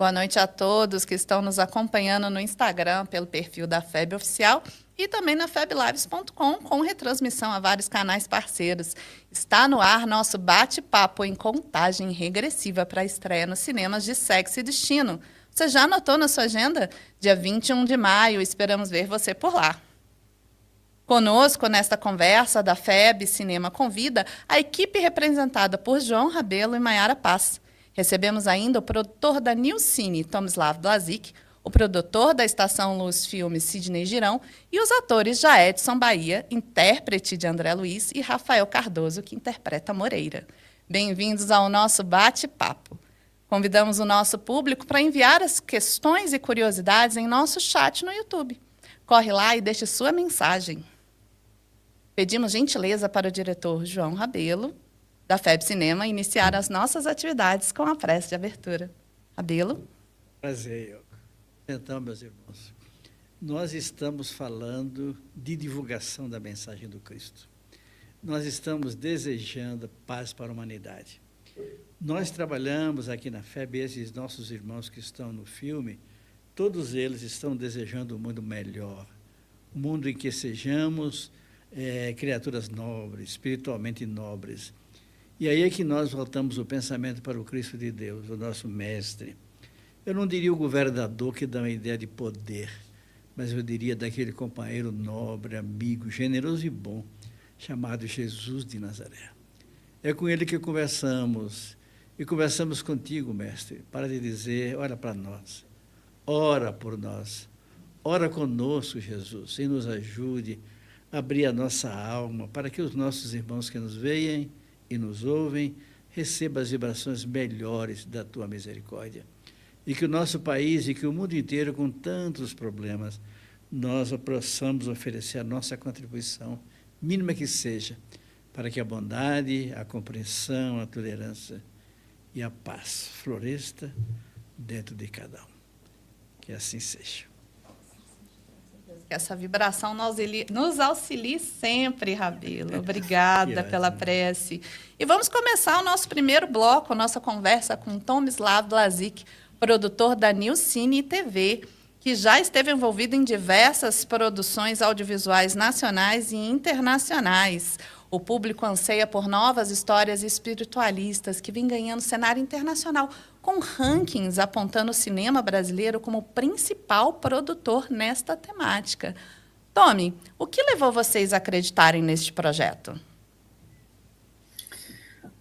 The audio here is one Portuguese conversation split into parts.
Boa noite a todos que estão nos acompanhando no Instagram pelo perfil da FEB Oficial e também na feblives.com com retransmissão a vários canais parceiros. Está no ar nosso bate-papo em contagem regressiva para a estreia nos cinemas de Sexo e Destino. Você já anotou na sua agenda? Dia 21 de maio, esperamos ver você por lá. Conosco, nesta conversa da FEB Cinema Convida, a equipe representada por João Rabelo e Maiara Paz. Recebemos ainda o produtor da New Cine, Tomislav Blazik, o produtor da Estação Luz Filmes, Sidney Girão, e os atores Jaedson Bahia, intérprete de André Luiz, e Rafael Cardoso, que interpreta Moreira. Bem-vindos ao nosso bate-papo. Convidamos o nosso público para enviar as questões e curiosidades em nosso chat no YouTube. Corre lá e deixe sua mensagem. Pedimos gentileza para o diretor João Rabelo, da FEB Cinema, iniciar as nossas atividades com a prece de abertura. Rabelo. Prazer, Yoko. Então, meus irmãos, nós estamos falando de divulgação da mensagem do Cristo. Nós estamos desejando paz para a humanidade. Nós trabalhamos aqui na FEB, esses nossos irmãos que estão no filme, todos eles estão desejando um mundo melhor, um mundo em que sejamos criaturas nobres, espiritualmente nobres. E aí é que nós voltamos o pensamento para o Cristo de Deus, o nosso mestre. Eu não diria o governador que dá uma ideia de poder, mas eu diria daquele companheiro nobre, amigo, generoso e bom, chamado Jesus de Nazaré. É com ele que conversamos, e conversamos contigo, mestre, para te dizer, olha para nós, ora por nós, ora conosco, Jesus, e nos ajude a abrir a nossa alma para que os nossos irmãos que nos veem e nos ouvem, receba as vibrações melhores da tua misericórdia. E que o nosso país e que o mundo inteiro, com tantos problemas, nós possamos oferecer a nossa contribuição, mínima que seja, para que a bondade, a compreensão, a tolerância e a paz floresça dentro de cada um. Que assim seja. Que essa vibração nos auxilie sempre, Rabelo. Obrigada pela prece. E vamos começar o nosso primeiro bloco, a nossa conversa com Tomislav Blazik, produtor da New Cine TV, que já esteve envolvido em diversas produções audiovisuais nacionais e internacionais. O público anseia por novas histórias espiritualistas que vêm ganhando cenário internacional, com rankings apontando o cinema brasileiro como principal produtor nesta temática. Tomi, o que levou vocês a acreditarem neste projeto?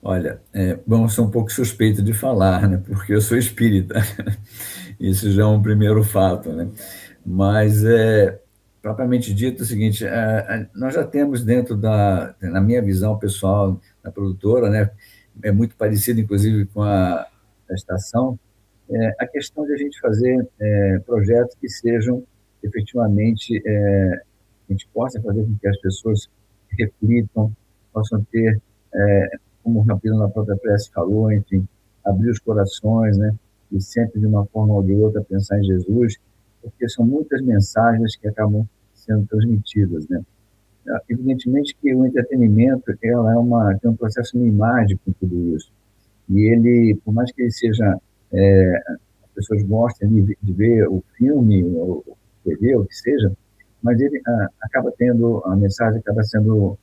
Olha, bom, eu sou um pouco suspeito de falar, né, porque eu sou espírita. Isso já é um primeiro fato, né? Mas, propriamente dito, é o seguinte, nós já temos na minha visão pessoal, da produtora, né, é muito parecido, inclusive, com a estação, a questão de a gente fazer projetos que sejam, efetivamente, a gente possa fazer com que as pessoas reflitam, possam ter, como o Rabino na própria prece falou, enfim, abrir os corações, né, e sempre de uma forma ou de outra pensar em Jesus, porque são muitas mensagens que acabam sendo transmitidas, né? Evidentemente que o entretenimento tem um processo meio mágico em tudo isso. E ele, por mais que ele seja, as pessoas gostem de ver o filme, ou TV, o que seja, mas ele a mensagem acaba sendo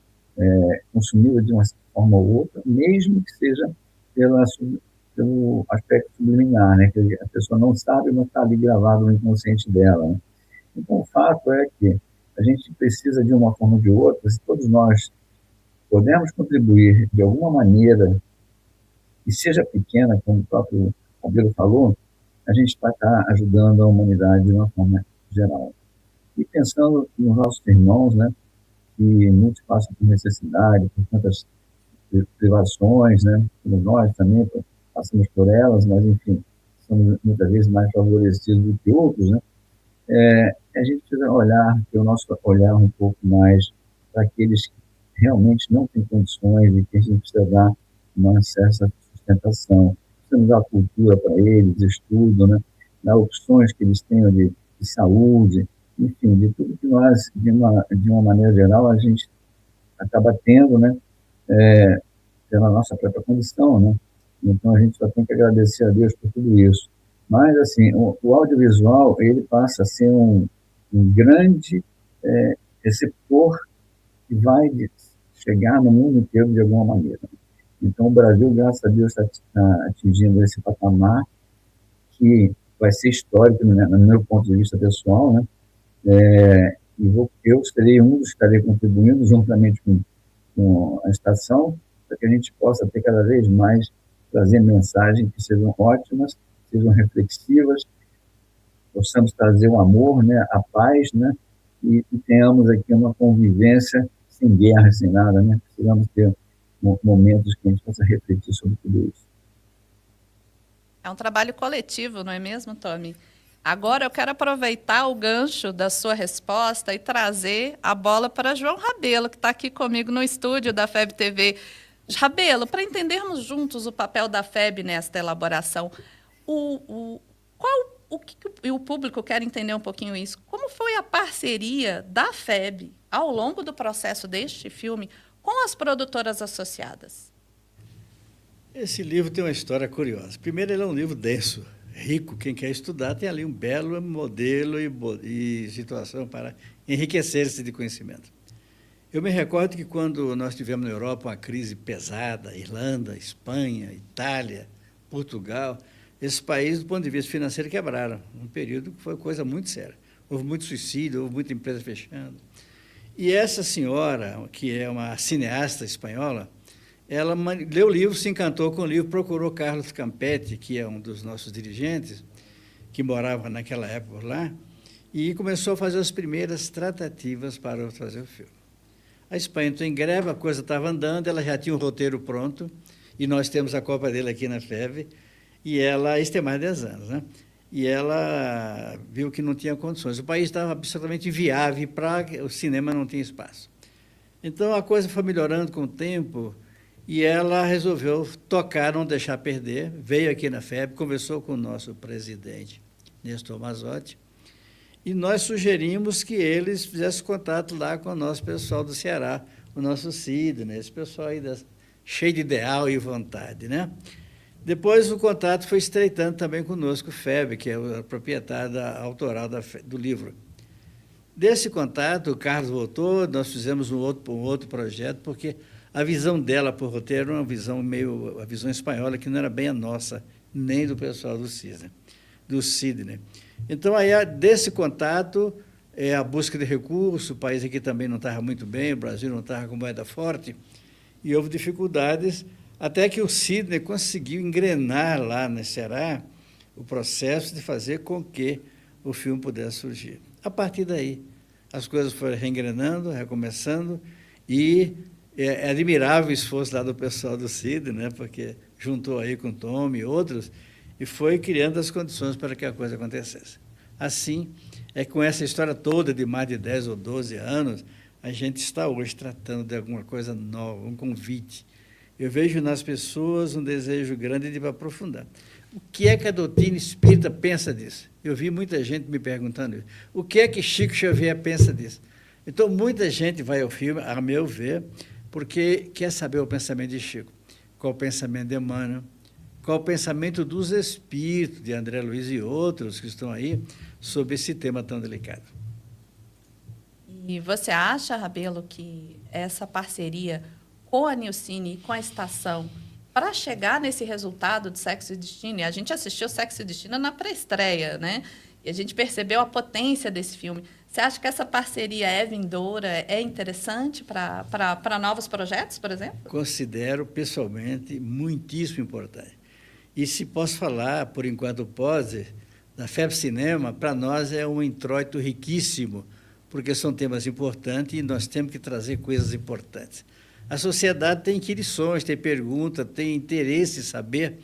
consumida de uma forma ou outra, mesmo que seja pelo aspecto subliminar, né? Que a pessoa não sabe, mas está ali gravado no inconsciente dela, né? Então, o fato é que a gente precisa, de uma forma ou de outra, se todos nós pudermos contribuir de alguma maneira, e seja pequena, como o próprio Rabelo falou, a gente vai estar ajudando a humanidade de uma forma geral. E pensando nos nossos irmãos, né, que muitos passam por necessidade, por tantas privações, né, como nós também passamos por elas, mas, enfim, somos muitas vezes mais favorecidos do que outros, né? A gente precisa ter o nosso olhar um pouco mais para aqueles que realmente não têm condições e que a gente precisa dar uma certa sustentação. Precisamos dar cultura para eles, estudo, né? Dar opções que eles tenham de saúde, enfim, de tudo que nós, de uma maneira geral, a gente acaba tendo, né? Pela nossa própria condição, né? Então, a gente só tem que agradecer a Deus por tudo isso. Mas, assim, o audiovisual, ele passa a ser um grande receptor que vai chegar no mundo inteiro de alguma maneira. Então, o Brasil, graças a Deus, está atingindo esse patamar que vai ser histórico, né, no meu ponto de vista pessoal, né? Eu serei um dos que estarei contribuindo juntamente com a estação, para que a gente possa ter cada vez mais trazer mensagens que sejam ótimas, sejam reflexivas, possamos trazer o amor, né, a paz, né, e tenhamos aqui uma convivência sem guerra, sem nada, né? Precisamos ter momentos que a gente possa refletir sobre tudo isso. É um trabalho coletivo, não é mesmo, Tommy? Agora eu quero aproveitar o gancho da sua resposta e trazer a bola para João Rabelo, que está aqui comigo no estúdio da FEB TV. Rabelo, para entendermos juntos o papel da FEB nesta elaboração, o que o público quer entender um pouquinho isso? Como foi a parceria da FEB ao longo do processo deste filme com as produtoras associadas? Esse livro tem uma história curiosa. Primeiro, ele é um livro denso, rico. Quem quer estudar tem ali um belo modelo e situação para enriquecer-se de conhecimento. Eu me recordo que quando nós tivemos na Europa uma crise pesada, Irlanda, Espanha, Itália, Portugal, esses países, do ponto de vista financeiro, quebraram. Um período que foi coisa muito séria. Houve muito suicídio, houve muita empresa fechando. E essa senhora, que é uma cineasta espanhola, ela leu o livro, se encantou com o livro, procurou Carlos Campetti, que é um dos nossos dirigentes, que morava naquela época lá, e começou a fazer as primeiras tratativas para fazer o filme. A Espanha entrou em greve, a coisa estava andando, ela já tinha um roteiro pronto, e nós temos a cópia dele aqui na FEB, e ela, isso tem mais de 10 anos, né? E ela viu que não tinha condições. O país estava absolutamente inviável, para o cinema não tinha espaço. Então, a coisa foi melhorando com o tempo, e ela resolveu tocar, não deixar perder, veio aqui na FEB, conversou com o nosso presidente, Nestor Mazzotti, e nós sugerimos que eles fizessem contato lá com o nosso pessoal do Ceará, o nosso Cid, né? Esse pessoal aí cheio de ideal e vontade, né? Depois o contato foi estreitando também conosco, o FEB, que é o proprietário autoral do livro. Desse contato, o Carlos voltou, nós fizemos um outro projeto, porque a visão dela por roteiro era uma visão a visão espanhola, que não era bem a nossa, nem do pessoal do Sidney. Então, aí, desse contato, a busca de recursos, o país aqui também não estava muito bem, o Brasil não estava com moeda forte, e houve dificuldades, até que o Sidney conseguiu engrenar lá no Ceará o processo de fazer com que o filme pudesse surgir. A partir daí, as coisas foram reengrenando, recomeçando, e é admirável o esforço lá do pessoal do Sidney, né, porque juntou aí com o Tom e outros, e foi criando as condições para que a coisa acontecesse. Assim, com essa história toda de mais de 10 ou 12 anos, a gente está hoje tratando de alguma coisa nova, um convite. Eu vejo nas pessoas um desejo grande de aprofundar. O que é que a doutrina espírita pensa disso? Eu vi muita gente me perguntando isso. O que é que Chico Xavier pensa disso? Então, muita gente vai ao filme, a meu ver, porque quer saber o pensamento de Chico. Qual o pensamento de Emmanuel? Qual o pensamento dos espíritos, de André Luiz e outros que estão aí, sobre esse tema tão delicado. E você acha, Rabelo, que essa parceria com a Nilcine e com a estação, para chegar nesse resultado de Sexo e Destino, e a gente assistiu Sexo e Destino na pré-estreia, né? E a gente percebeu a potência desse filme. Você acha que essa parceria é vindoura, é interessante para novos projetos, por exemplo? Considero, pessoalmente, muitíssimo importante. E se posso falar, por enquanto pode, da FEB Cinema, para nós é um introito riquíssimo, porque são temas importantes e nós temos que trazer coisas importantes. A sociedade tem inquirições, tem perguntas, tem interesse em saber,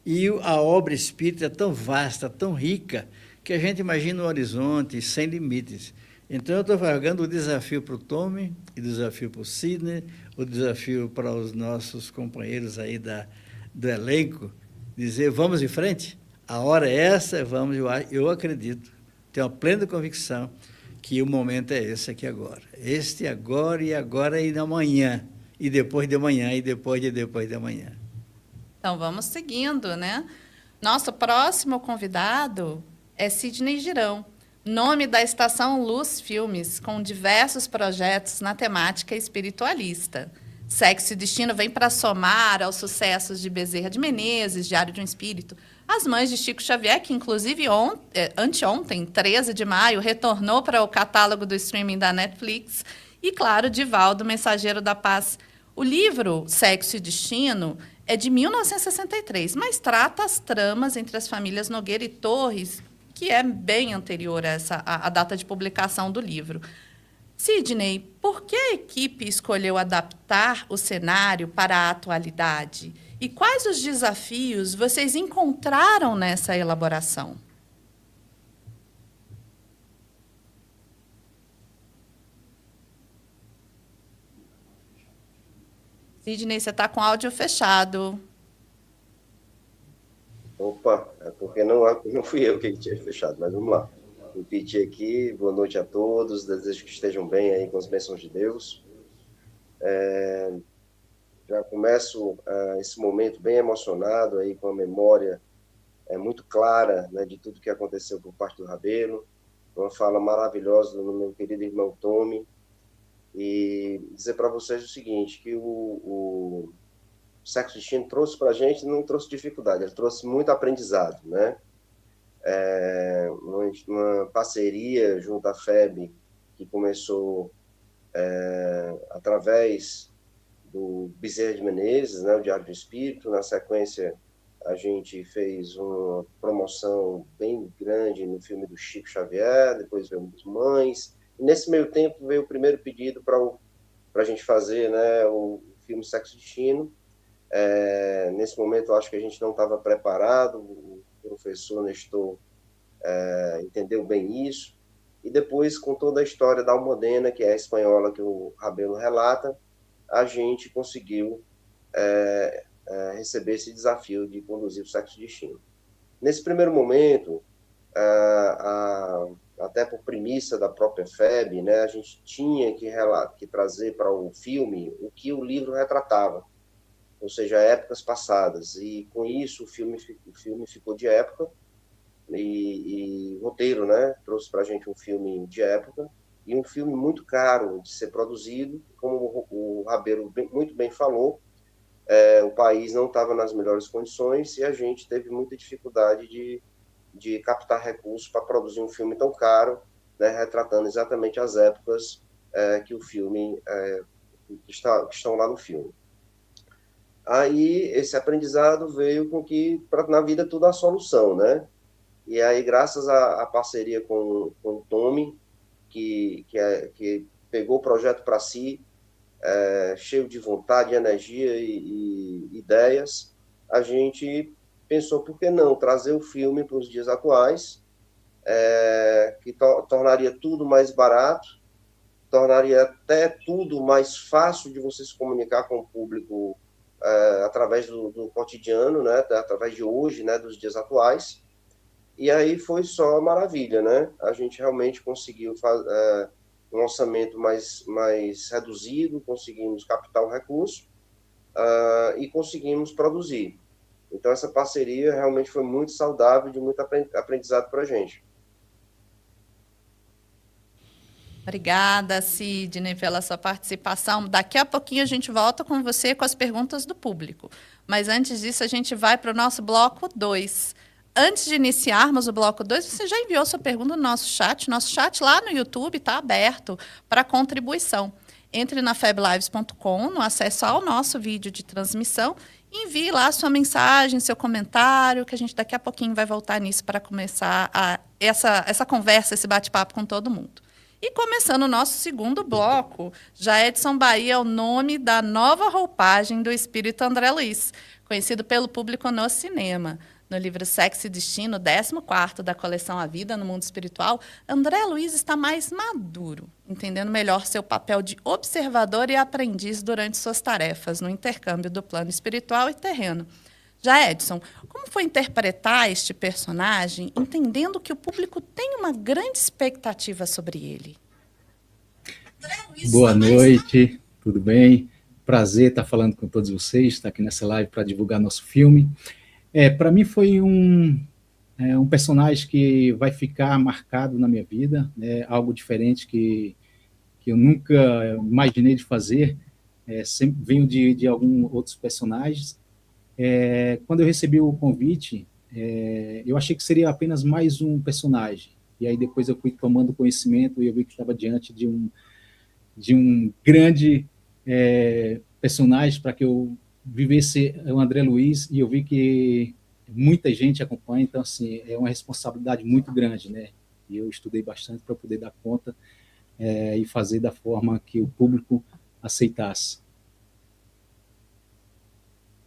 e a obra espírita é tão vasta, tão rica, que a gente imagina um horizonte sem limites. Então, eu estou jogando o desafio para o Tommy, o desafio para o Sidney, o desafio para os nossos companheiros aí do elenco, dizer, vamos em frente? A hora é essa, vamos, eu acredito, tenho a plena convicção que o momento é esse aqui agora. Este agora e amanhã. E depois de amanhã, e depois de amanhã. Então, vamos seguindo, né? Nosso próximo convidado é Sidney Girão, nome da Estação Luz Filmes, com diversos projetos na temática espiritualista. Sexo e Destino vem para somar aos sucessos de Bezerra de Menezes, Diário de um Espírito, As Mães de Chico Xavier, que inclusive anteontem, 13 de maio, retornou para o catálogo do streaming da Netflix, e, claro, Divaldo, Mensageiro da Paz. O livro Sexo e Destino é de 1963, mas trata as tramas entre as famílias Nogueira e Torres, que é bem anterior a data de publicação do livro. Sidney, por que a equipe escolheu adaptar o cenário para a atualidade? E quais os desafios vocês encontraram nessa elaboração? Sidney, você está com áudio fechado. Opa, é porque não fui eu que tinha fechado, mas vamos lá. Repetir aqui, boa noite a todos, desejo que estejam bem aí com as bênçãos de Deus. Já começo esse momento bem emocionado aí, com a memória muito clara, né, de tudo que aconteceu por parte do Rabelo, uma fala maravilhosa do meu querido irmão Tommy, e dizer para vocês o seguinte, que o Sexo e Destino trouxe para a gente, não trouxe dificuldade, ele trouxe muito aprendizado, né? Uma parceria junto à FEB, que começou através do Bezerra de Menezes, né, o Diário do Espírito. Na sequência, a gente fez uma promoção bem grande no filme do Chico Xavier, depois veio As Mães, e nesse meio tempo veio o primeiro pedido para a gente fazer, né, o filme Sexo e Destino. Nesse momento, eu acho que a gente não estava preparado, o professor Nestor entendeu bem isso, e depois, com toda a história da Almudena, que é a espanhola que o Rabelo relata, a gente conseguiu receber esse desafio de conduzir o Sexo e Destino. Nesse primeiro momento, até por premissa da própria FEB, né, a gente tinha que trazer para o filme o que o livro retratava, ou seja, épocas passadas, e com isso o filme ficou de época, e o roteiro, né, trouxe para a gente um filme de época, e um filme muito caro de ser produzido, como o Rabelo muito bem falou, o país não estava nas melhores condições, e a gente teve muita dificuldade de captar recursos para produzir um filme tão caro, né, retratando exatamente as épocas que o filme que estão lá no filme. Aí esse aprendizado veio com que na vida tudo há solução, né? E aí, graças à parceria com o Tommy, que pegou o projeto para si, cheio de vontade, energia e ideias, a gente pensou, por que não trazer o filme para os dias atuais, que tornaria tudo mais barato, tornaria até tudo mais fácil de você se comunicar com o público através do cotidiano, né, através de hoje, né, dos dias atuais. E aí foi só maravilha, né? A gente realmente conseguiu um orçamento mais reduzido, conseguimos captar o recurso e conseguimos produzir. Então, essa parceria realmente foi muito saudável, de muito aprendizado para a gente. Obrigada, Sidney, pela sua participação. Daqui a pouquinho a gente volta com você com as perguntas do público. Mas antes disso, a gente vai para o nosso bloco 2. Antes de iniciarmos o bloco 2, você já enviou sua pergunta no nosso chat. Nosso chat lá no YouTube está aberto para contribuição. Entre na feblives.com, no acesso ao nosso vídeo de transmissão, e envie lá sua mensagem, seu comentário, que a gente daqui a pouquinho vai voltar nisso para começar essa conversa, esse bate-papo com todo mundo. E começando o nosso segundo bloco, já Edson Bahia é o nome da nova roupagem do espírito André Luiz, conhecido pelo público no cinema. No livro Sexo e Destino, 14º da coleção A Vida no Mundo Espiritual, André Luiz está mais maduro, entendendo melhor seu papel de observador e aprendiz durante suas tarefas no intercâmbio do plano espiritual e terreno. Já Edson, como foi interpretar este personagem, entendendo que o público tem uma grande expectativa sobre ele? Boa noite, tudo bem? Prazer estar falando com todos vocês, estar aqui nessa live para divulgar nosso filme. Para mim foi um personagem que vai ficar marcado na minha vida, né? Algo diferente que eu nunca imaginei de fazer, sempre venho de alguns outros personagens. Quando eu recebi o convite, eu achei que seria apenas mais um personagem, e aí depois eu fui tomando conhecimento e eu vi que estava diante de um grande personagem para que eu vivesse o André Luiz, e eu vi que muita gente acompanha, então assim, é uma responsabilidade muito grande, né? E eu estudei bastante para poder dar conta e fazer da forma que o público aceitasse.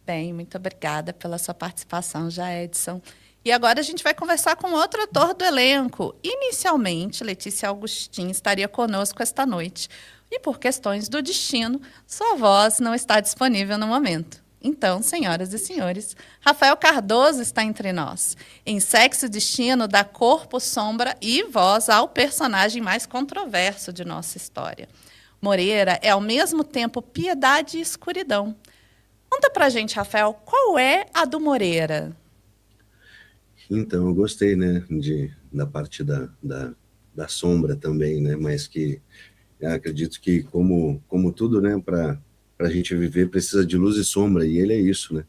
Bem, muito obrigada pela sua participação, já, Edson. E agora a gente vai conversar com outro ator do elenco. Inicialmente, Letícia Augustin estaria conosco esta noite. E por questões do destino, sua voz não está disponível no momento. Então, senhoras e senhores, Rafael Cardoso está entre nós. Em Sexo e Destino, dá corpo, sombra e voz ao personagem mais controverso de nossa história. Moreira é, ao mesmo tempo, piedade e escuridão. Conta pra gente, Rafael, qual é a do Moreira? Então, eu gostei, né, da parte da sombra também, né, mas que eu acredito que, como tudo, né, para a gente viver precisa de luz e sombra, e ele é isso, né,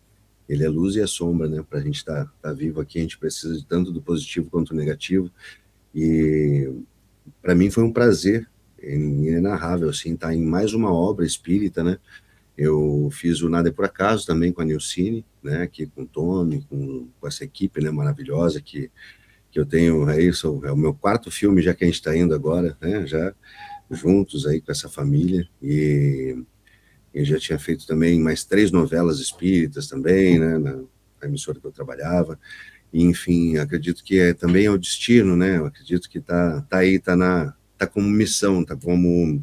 ele é luz e é sombra, né, para a gente tá vivo aqui, a gente precisa de tanto do positivo quanto do negativo, e para mim foi um prazer inenarrável, assim, estar em mais uma obra espírita, né. Eu fiz o Nada é por Acaso também com a Nilcine, né, aqui com o Tommy, com essa equipe, né, maravilhosa que eu tenho. Isso é o meu quarto filme, já que a gente está indo agora, né, já juntos aí com essa família, e eu já tinha feito também mais 3 novelas espíritas também, né, na emissora que eu trabalhava, e, enfim, acredito que também é o destino, né, eu acredito que tá aí, tá como missão, tá como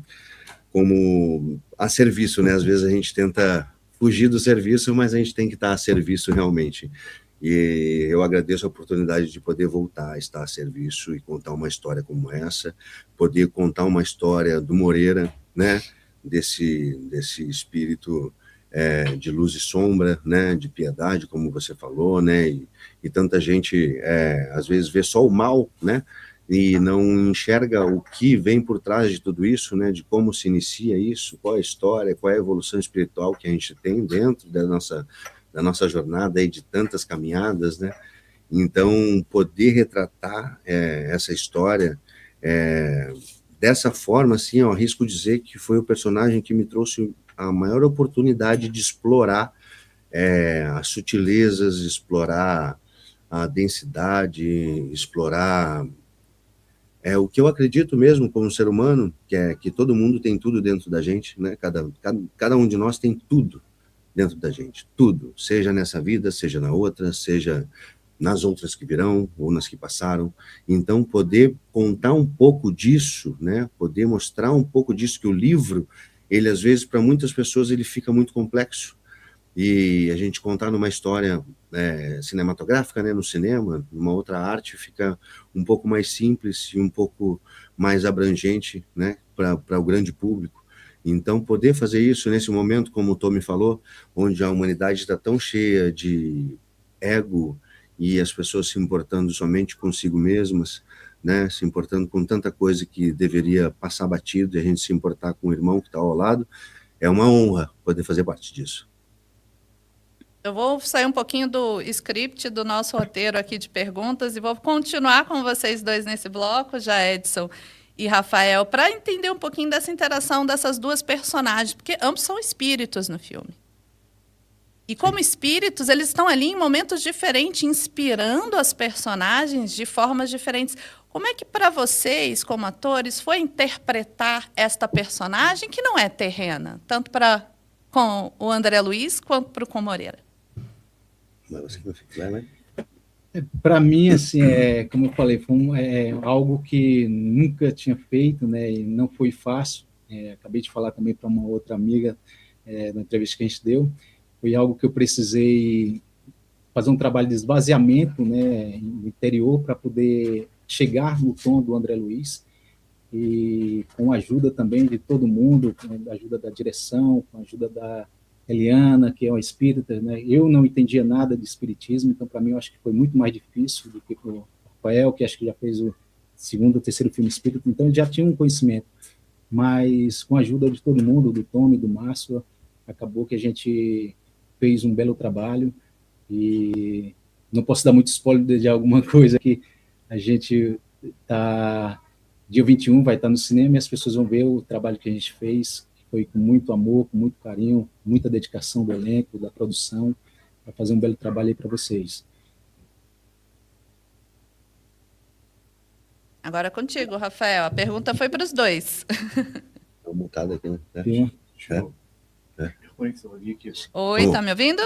a serviço, né? Às vezes a gente tenta fugir do serviço, mas a gente tem que estar a serviço realmente. E eu agradeço a oportunidade de poder voltar a estar a serviço e contar uma história como essa, poder contar uma história do Moreira, né? Desse espírito de luz e sombra, né? De piedade, como você falou, né? E tanta gente às vezes vê só o mal, né? E não enxerga o que vem por trás de tudo isso, né, de como se inicia isso, qual é a história, qual é a evolução espiritual que a gente tem dentro da nossa jornada aí de tantas caminhadas, né. Então, poder retratar essa história dessa forma, assim, eu arrisco dizer que foi o personagem que me trouxe a maior oportunidade de explorar as sutilezas, explorar a densidade, explorar o que eu acredito mesmo como ser humano, que é que todo mundo tem tudo dentro da gente, né? Cada um de nós tem tudo dentro da gente, tudo, seja nessa vida, seja na outra, seja nas outras que virão ou nas que passaram. Então, poder contar um pouco disso, né? Poder mostrar um pouco disso, que o livro, ele às vezes para muitas pessoas ele fica muito complexo. E a gente contar numa história cinematográfica, né, no cinema, numa outra arte, fica um pouco mais simples e um pouco mais abrangente, né, para o grande público. Então, poder fazer isso nesse momento, como o Tommy falou, onde a humanidade está tão cheia de ego e as pessoas se importando somente consigo mesmas, né, se importando com tanta coisa que deveria passar batido, e a gente se importar com o irmão que está ao lado, é uma honra poder fazer parte disso. Eu vou sair um pouquinho do script do nosso roteiro aqui de perguntas e vou continuar com vocês dois nesse bloco, já Edson e Rafael, para entender um pouquinho dessa interação dessas duas personagens, porque ambos são espíritos no filme. E como espíritos, eles estão ali em momentos diferentes, inspirando as personagens de formas diferentes. Como é que, para vocês, como atores, foi interpretar esta personagem que não é terrena, tanto com o André Luiz quanto para o Moreira? Para mim, assim, como eu falei, foi algo que nunca tinha feito, né, e não foi fácil. Acabei de falar também para uma outra amiga na entrevista que a gente deu. Foi algo que eu precisei fazer um trabalho de esvaziamento, né, no interior, para poder chegar no tom do André Luiz, e com a ajuda também de todo mundo, com a ajuda da direção, com a ajuda Eliana, que é uma espírita, né? Eu não entendia nada de espiritismo, então para mim eu acho que foi muito mais difícil do que para o Rafael, que acho que já fez o segundo ou terceiro filme espírita, então já tinha um conhecimento, mas com a ajuda de todo mundo, do Tom e do Márcio, acabou que a gente fez um belo trabalho, e não posso dar muito spoiler de alguma coisa que a gente está... Dia 21 vai estar no cinema e as pessoas vão ver o trabalho que a gente fez, que foi com muito amor, com muito carinho, muita dedicação do elenco, da produção, para fazer um belo trabalho aí para vocês. Agora é contigo, Rafael. A pergunta foi para os dois. Estou mutado aqui, né? Sim. Oi, tá me ouvindo?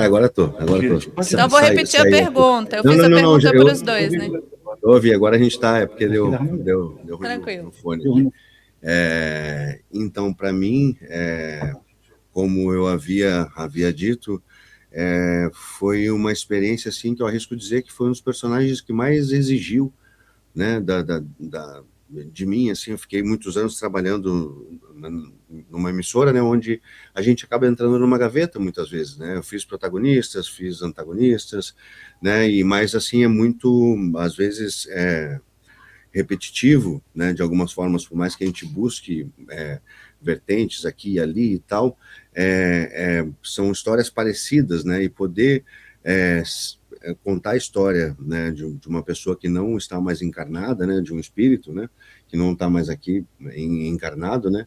Agora tô. Então vou repetir a pergunta. Eu fiz a pergunta para os dois, né? Eu ouvi, agora a gente está, é porque deu ruim Tranquilo. no fone. Então, para mim, como eu havia dito, foi uma experiência assim que eu arrisco dizer que foi um dos personagens que mais exigiu, né, de mim. Assim, eu fiquei muitos anos trabalhando numa emissora, né, onde a gente acaba entrando numa gaveta muitas vezes, né? Eu fiz protagonistas, fiz antagonistas, né? E mais assim é muito, às vezes, repetitivo, né? De algumas formas, por mais que a gente busque vertentes aqui e ali e tal, são histórias parecidas, né? E poder contar a história, né, de uma pessoa que não está mais encarnada, né, de um espírito, né, que não está mais aqui encarnado, né,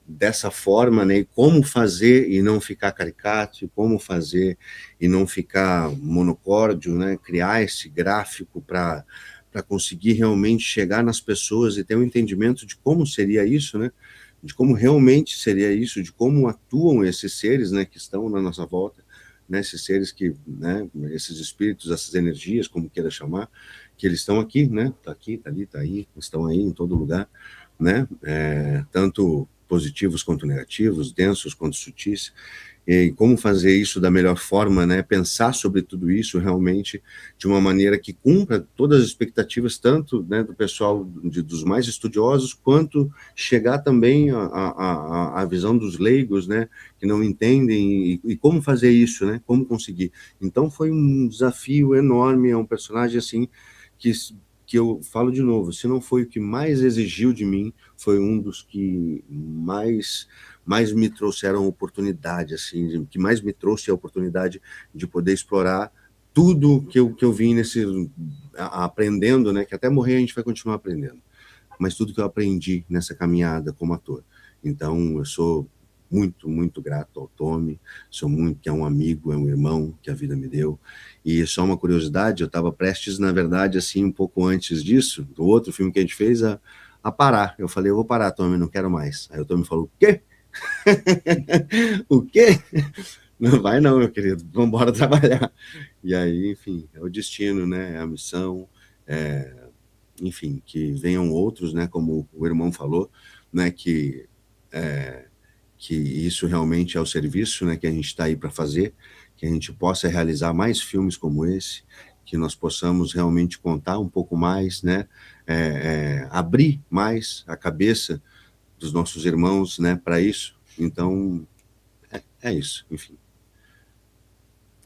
dessa forma, né, e como fazer e não ficar caricato, e como fazer e não ficar monocórdio, né, criar esse gráfico para conseguir realmente chegar nas pessoas e ter um entendimento de como seria isso, né, de como realmente seria isso, de como atuam esses seres, né, que estão na nossa volta, né, esses seres que, né, esses espíritos, essas energias, como queira chamar, que eles estão aqui, né, tá aqui, tá ali, tá aí, estão aí em todo lugar, né, tanto positivos quanto negativos, densos quanto sutis, e como fazer isso da melhor forma, né, pensar sobre tudo isso realmente de uma maneira que cumpra todas as expectativas, tanto, né, do pessoal, dos mais estudiosos, quanto chegar também à visão dos leigos, né, que não entendem, e como fazer isso, né, como conseguir. Então foi um desafio enorme, é um personagem assim, que eu falo de novo, se não foi o que mais exigiu de mim, foi um dos que mais me trouxeram oportunidade, assim, que mais me trouxe a oportunidade de poder explorar tudo que eu vim aprendendo, né, que até morrer a gente vai continuar aprendendo, mas tudo que eu aprendi nessa caminhada como ator. Então, eu sou muito, muito grato ao Tommy, que é um amigo, é um irmão que a vida me deu. E só uma curiosidade, eu estava prestes, na verdade, assim, um pouco antes disso, do outro filme que a gente fez, a parar. Eu falei, eu vou parar, Tommy, não quero mais. Aí o Tommy falou, o quê? O quê? Não vai não, meu querido, vamos embora trabalhar. E aí, enfim, é o destino, né, é a missão, enfim, que venham outros, né, como o irmão falou, né, que isso realmente é o serviço, né, que a gente está aí para fazer, que a gente possa realizar mais filmes como esse, que nós possamos realmente contar um pouco mais, né, abrir mais a cabeça dos nossos irmãos, né, para isso. Então, é isso, enfim.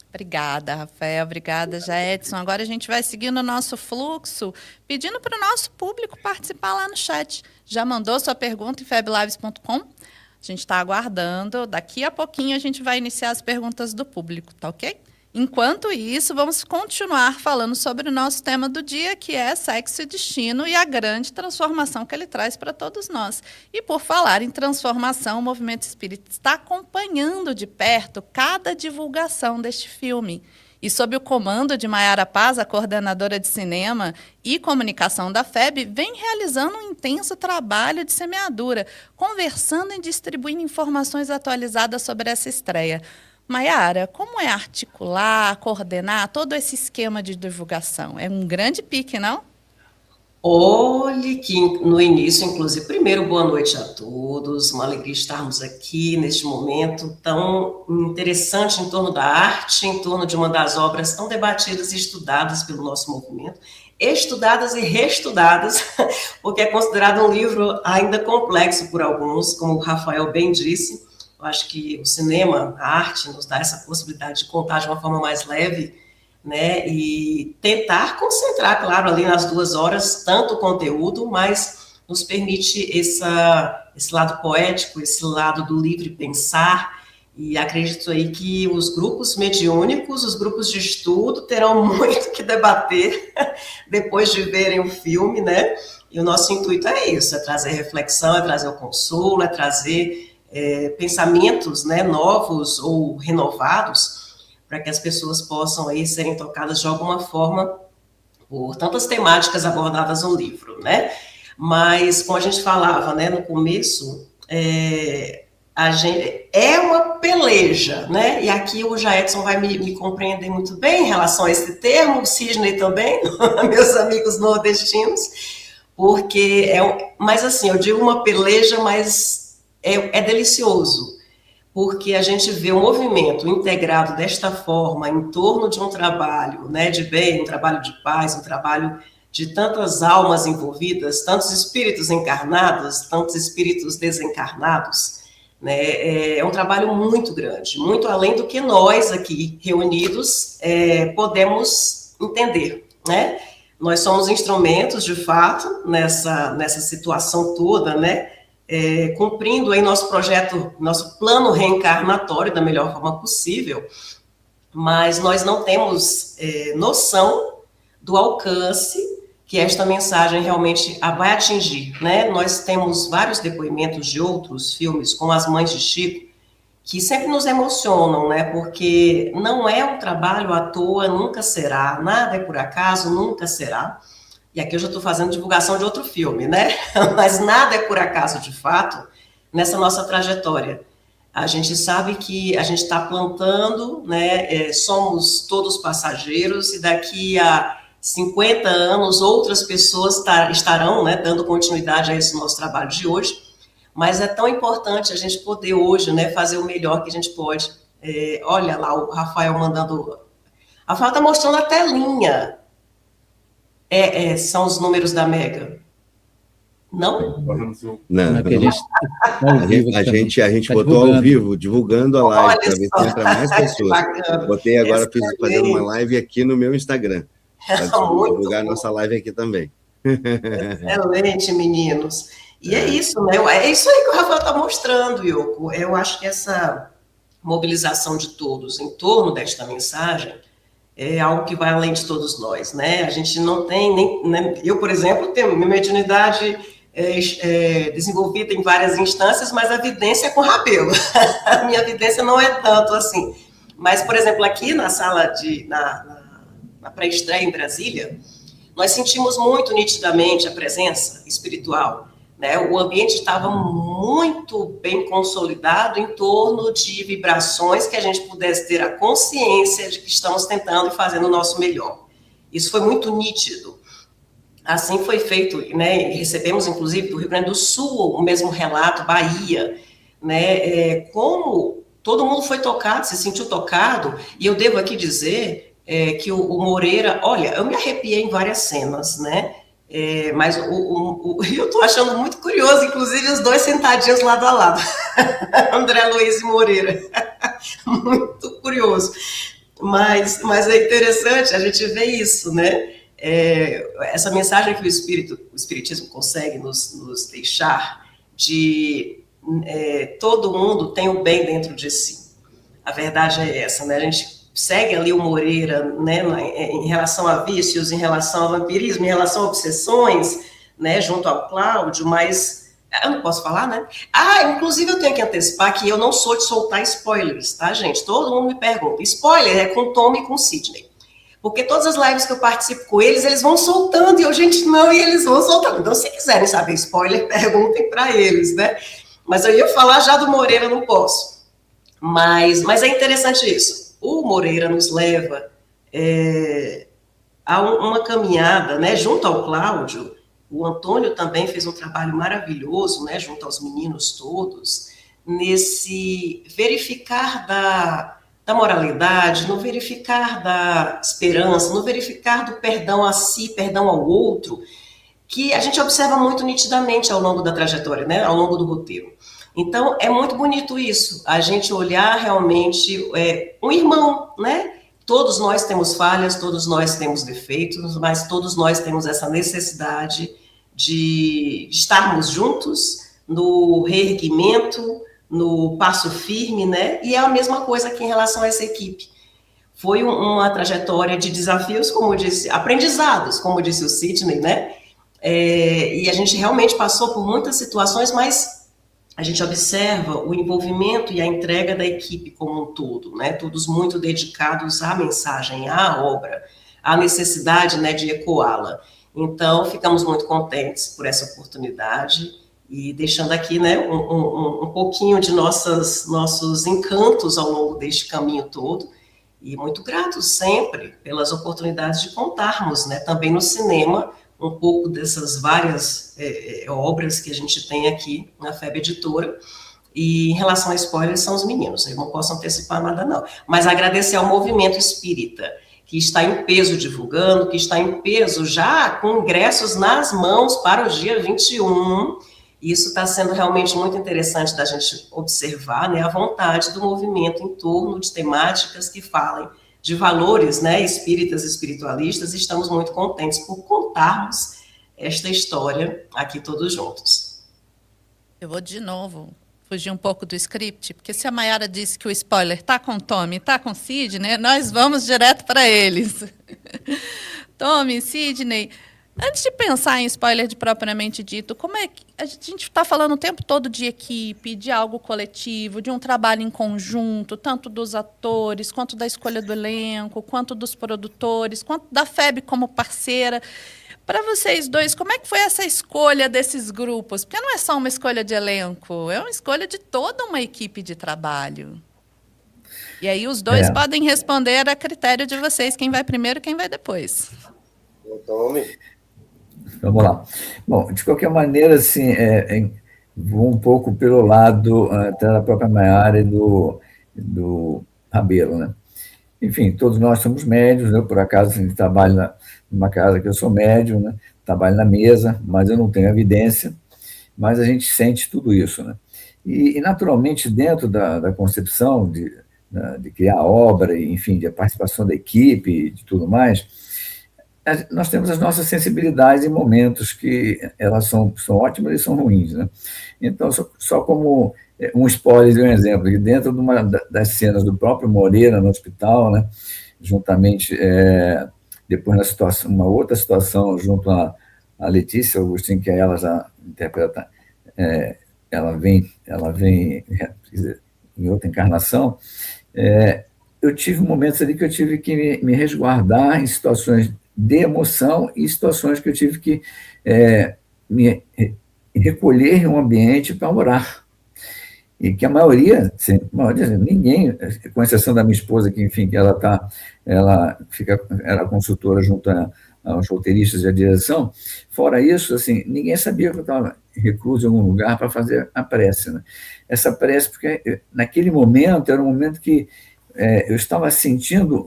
Obrigada, Rafael. Obrigada, Edson. Agora a gente vai seguindo o nosso fluxo, pedindo para o nosso público participar lá no chat. Já mandou sua pergunta em feblives.com? A gente está aguardando. Daqui a pouquinho a gente vai iniciar as perguntas do público, tá ok? Enquanto isso, vamos continuar falando sobre o nosso tema do dia, que é sexo e destino e a grande transformação que ele traz para todos nós. E por falar em transformação, o Movimento Espírita está acompanhando de perto cada divulgação deste filme. E sob o comando de Maiara Paz, a coordenadora de cinema e comunicação da FEB, vem realizando um intenso trabalho de semeadura, conversando e distribuindo informações atualizadas sobre essa estreia. Maiara, como é articular, coordenar todo esse esquema de divulgação? É um grande pique, não? Olhe que no início, inclusive, primeiro, boa noite a todos, uma alegria estarmos aqui neste momento tão interessante em torno da arte, em torno de uma das obras tão debatidas e estudadas pelo nosso movimento, estudadas e reestudadas, porque é considerado um livro ainda complexo por alguns, como o Rafael bem disse, Eu acho que o cinema, a arte, nos dá essa possibilidade de contar de uma forma mais leve, né, e tentar concentrar, claro, ali nas 2 horas, tanto o conteúdo, mas nos permite esse lado poético, esse lado do livre pensar, e acredito aí que os grupos mediúnicos, os grupos de estudo, terão muito que debater depois de verem o filme, né, e o nosso intuito é isso, é trazer reflexão, é trazer o consolo, é trazer pensamentos, né, novos ou renovados, para que as pessoas possam aí serem tocadas de alguma forma por tantas temáticas abordadas no livro, né? Mas, como a gente falava, né, no começo, a gente é uma peleja, né? E aqui o Jaedson vai me compreender muito bem em relação a esse termo, o Sidney também, meus amigos nordestinos, porque mas assim, eu digo uma peleja, mas é delicioso, porque a gente vê o movimento integrado desta forma em torno de um trabalho, né, de bem, um trabalho de paz, um trabalho de tantas almas envolvidas, tantos espíritos encarnados, tantos espíritos desencarnados, né, é um trabalho muito grande, muito além do que nós aqui reunidos podemos entender, né? Nós somos instrumentos, de fato, nessa situação toda, né? Cumprindo aí nosso projeto, nosso plano reencarnatório da melhor forma possível, mas nós não temos noção do alcance que esta mensagem realmente vai atingir, né? Nós temos vários depoimentos de outros filmes, como As Mães de Chico, que sempre nos emocionam, né? Porque não é um trabalho à toa, nunca será, nada é por acaso, nunca será. E aqui eu já estou fazendo divulgação de outro filme, né? Mas nada é por acaso, de fato, nessa nossa trajetória. A gente sabe que a gente está plantando, né? Somos todos passageiros e daqui a 50 anos outras pessoas estarão, né, dando continuidade a esse nosso trabalho de hoje. Mas é tão importante a gente poder hoje, né, fazer o melhor que a gente pode. Olha lá o Rafael mandando... Rafael está mostrando a telinha. São os números da Mega. Não? Não. A gente tá botou ao vivo, divulgando a live, para ver se entra mais pessoas. Bacana. Botei agora, fazendo uma live aqui no meu Instagram, para divulgar a nossa live aqui também. Excelente, meninos. E é isso, né? É isso aí que o Rafael está mostrando, Yoko. Eu acho que essa mobilização de todos em torno desta mensagem é algo que vai além de todos nós, né? A gente não tem nem eu, por exemplo, tenho minha mediunidade desenvolvida em várias instâncias, mas a vidência é com Rabelo. A minha vidência não é tanto assim. Mas, por exemplo, aqui na sala na pré-estreia em Brasília, nós sentimos muito nitidamente a presença espiritual, né? O ambiente estava muito bem consolidado em torno de vibrações que a gente pudesse ter a consciência de que estamos tentando e fazendo o nosso melhor. Isso foi muito nítido. Assim foi feito, né? Recebemos, inclusive, do Rio Grande do Sul o mesmo relato, Bahia, né? Como todo mundo foi tocado, se sentiu tocado, e eu devo aqui dizer que o Moreira, olha, eu me arrepiei em várias cenas, né? Mas eu estou achando muito curioso, inclusive os dois sentadinhos lado a lado, André Luiz e Moreira, muito curioso, mas é interessante a gente ver isso, né? Essa mensagem que o Espiritismo consegue nos deixar de todo mundo tem o bem dentro de si. A verdade é essa, né? A gente segue ali o Moreira, né, em relação a vícios, em relação ao vampirismo, em relação a obsessões, né, junto ao Cláudio, mas eu não posso falar, né? Inclusive eu tenho que antecipar que eu não sou de soltar spoilers, tá, gente? Todo mundo me pergunta. Spoiler é com Tom e com Sidney. Porque todas as lives que eu participo com eles, eles vão soltando, e eu, gente, não, e eles vão soltando. Então, se quiserem saber spoiler, perguntem para eles, né? Mas eu ia falar já do Moreira, eu não posso. Mas é interessante isso. O Moreira nos leva a uma caminhada, né, junto ao Cláudio. O Antônio também fez um trabalho maravilhoso, né, junto aos meninos todos, nesse verificar da moralidade, no verificar da esperança, no verificar do perdão a si, perdão ao outro, que a gente observa muito nitidamente ao longo da trajetória, né, ao longo do roteiro. Então, é muito bonito isso, a gente olhar realmente um irmão, né? Todos nós temos falhas, todos nós temos defeitos, mas todos nós temos essa necessidade de estarmos juntos no reerguimento, no passo firme, né? E é a mesma coisa aqui em relação a essa equipe. Foi uma trajetória de desafios, como disse, aprendizados, como disse o Sidney, né? E a gente realmente passou por muitas situações, mas a gente observa o envolvimento e a entrega da equipe como um todo, né? Todos muito dedicados à mensagem, à obra, à necessidade, né, de ecoá-la. Então, ficamos muito contentes por essa oportunidade e deixando aqui, né, um pouquinho de nossos encantos ao longo deste caminho todo e muito gratos sempre pelas oportunidades de contarmos, né, também no cinema, um pouco dessas várias obras que a gente tem aqui na FEB Editora. E em relação a spoilers, são os meninos, eu não posso antecipar nada não, mas agradecer ao movimento espírita, que está em peso divulgando, que está em peso já com ingressos nas mãos para o dia 21, isso está sendo realmente muito interessante da gente observar, né, a vontade do movimento em torno de temáticas que falem de valores, né, espíritas e espiritualistas, e estamos muito contentes por contarmos esta história aqui todos juntos. Eu vou de novo fugir um pouco do script, porque se a Mayara disse que o spoiler está com o Tommy, está com o Sidney, nós vamos direto para eles. Tommy, Sidney, antes de pensar em spoiler de propriamente dito, como é que a gente está falando o tempo todo de equipe, de algo coletivo, de um trabalho em conjunto, tanto dos atores, quanto da escolha do elenco, quanto dos produtores, quanto da FEB como parceira. Para vocês dois, como é que foi essa escolha desses grupos? Porque não é só uma escolha de elenco, é uma escolha de toda uma equipe de trabalho. E aí os dois podem responder a critério de vocês, quem vai primeiro e quem vai depois. Tome. Vamos lá. Bom, de qualquer maneira, assim, vou um pouco pelo lado até da própria Mayara e do Rabelo, né? Enfim, todos nós somos médios, eu, por acaso, assim, trabalho numa casa que eu sou médium, né? Trabalho na mesa, mas eu não tenho evidência, mas a gente sente tudo isso, né? E naturalmente, dentro da concepção de criar a obra, enfim, de participação da equipe, de tudo mais, nós temos as nossas sensibilidades em momentos que elas são ótimas e são ruins, né? Então, só como um spoiler de um exemplo, que dentro de uma das cenas do próprio Moreira no hospital, né, juntamente, depois na situação, uma outra situação junto a Letícia Augustin, que ela já interpreta, ela vem em outra encarnação, eu tive momentos ali que eu tive que me resguardar em situações de emoção e situações que eu tive que me recolher em um ambiente para orar. E que a maioria, ninguém, com exceção da minha esposa, que, enfim, que ela era consultora junto aos roteiristas e à direção, fora isso, assim, ninguém sabia que eu estava recluso em algum lugar para fazer a prece, né? Essa prece, porque naquele momento, era um momento que eu estava sentindo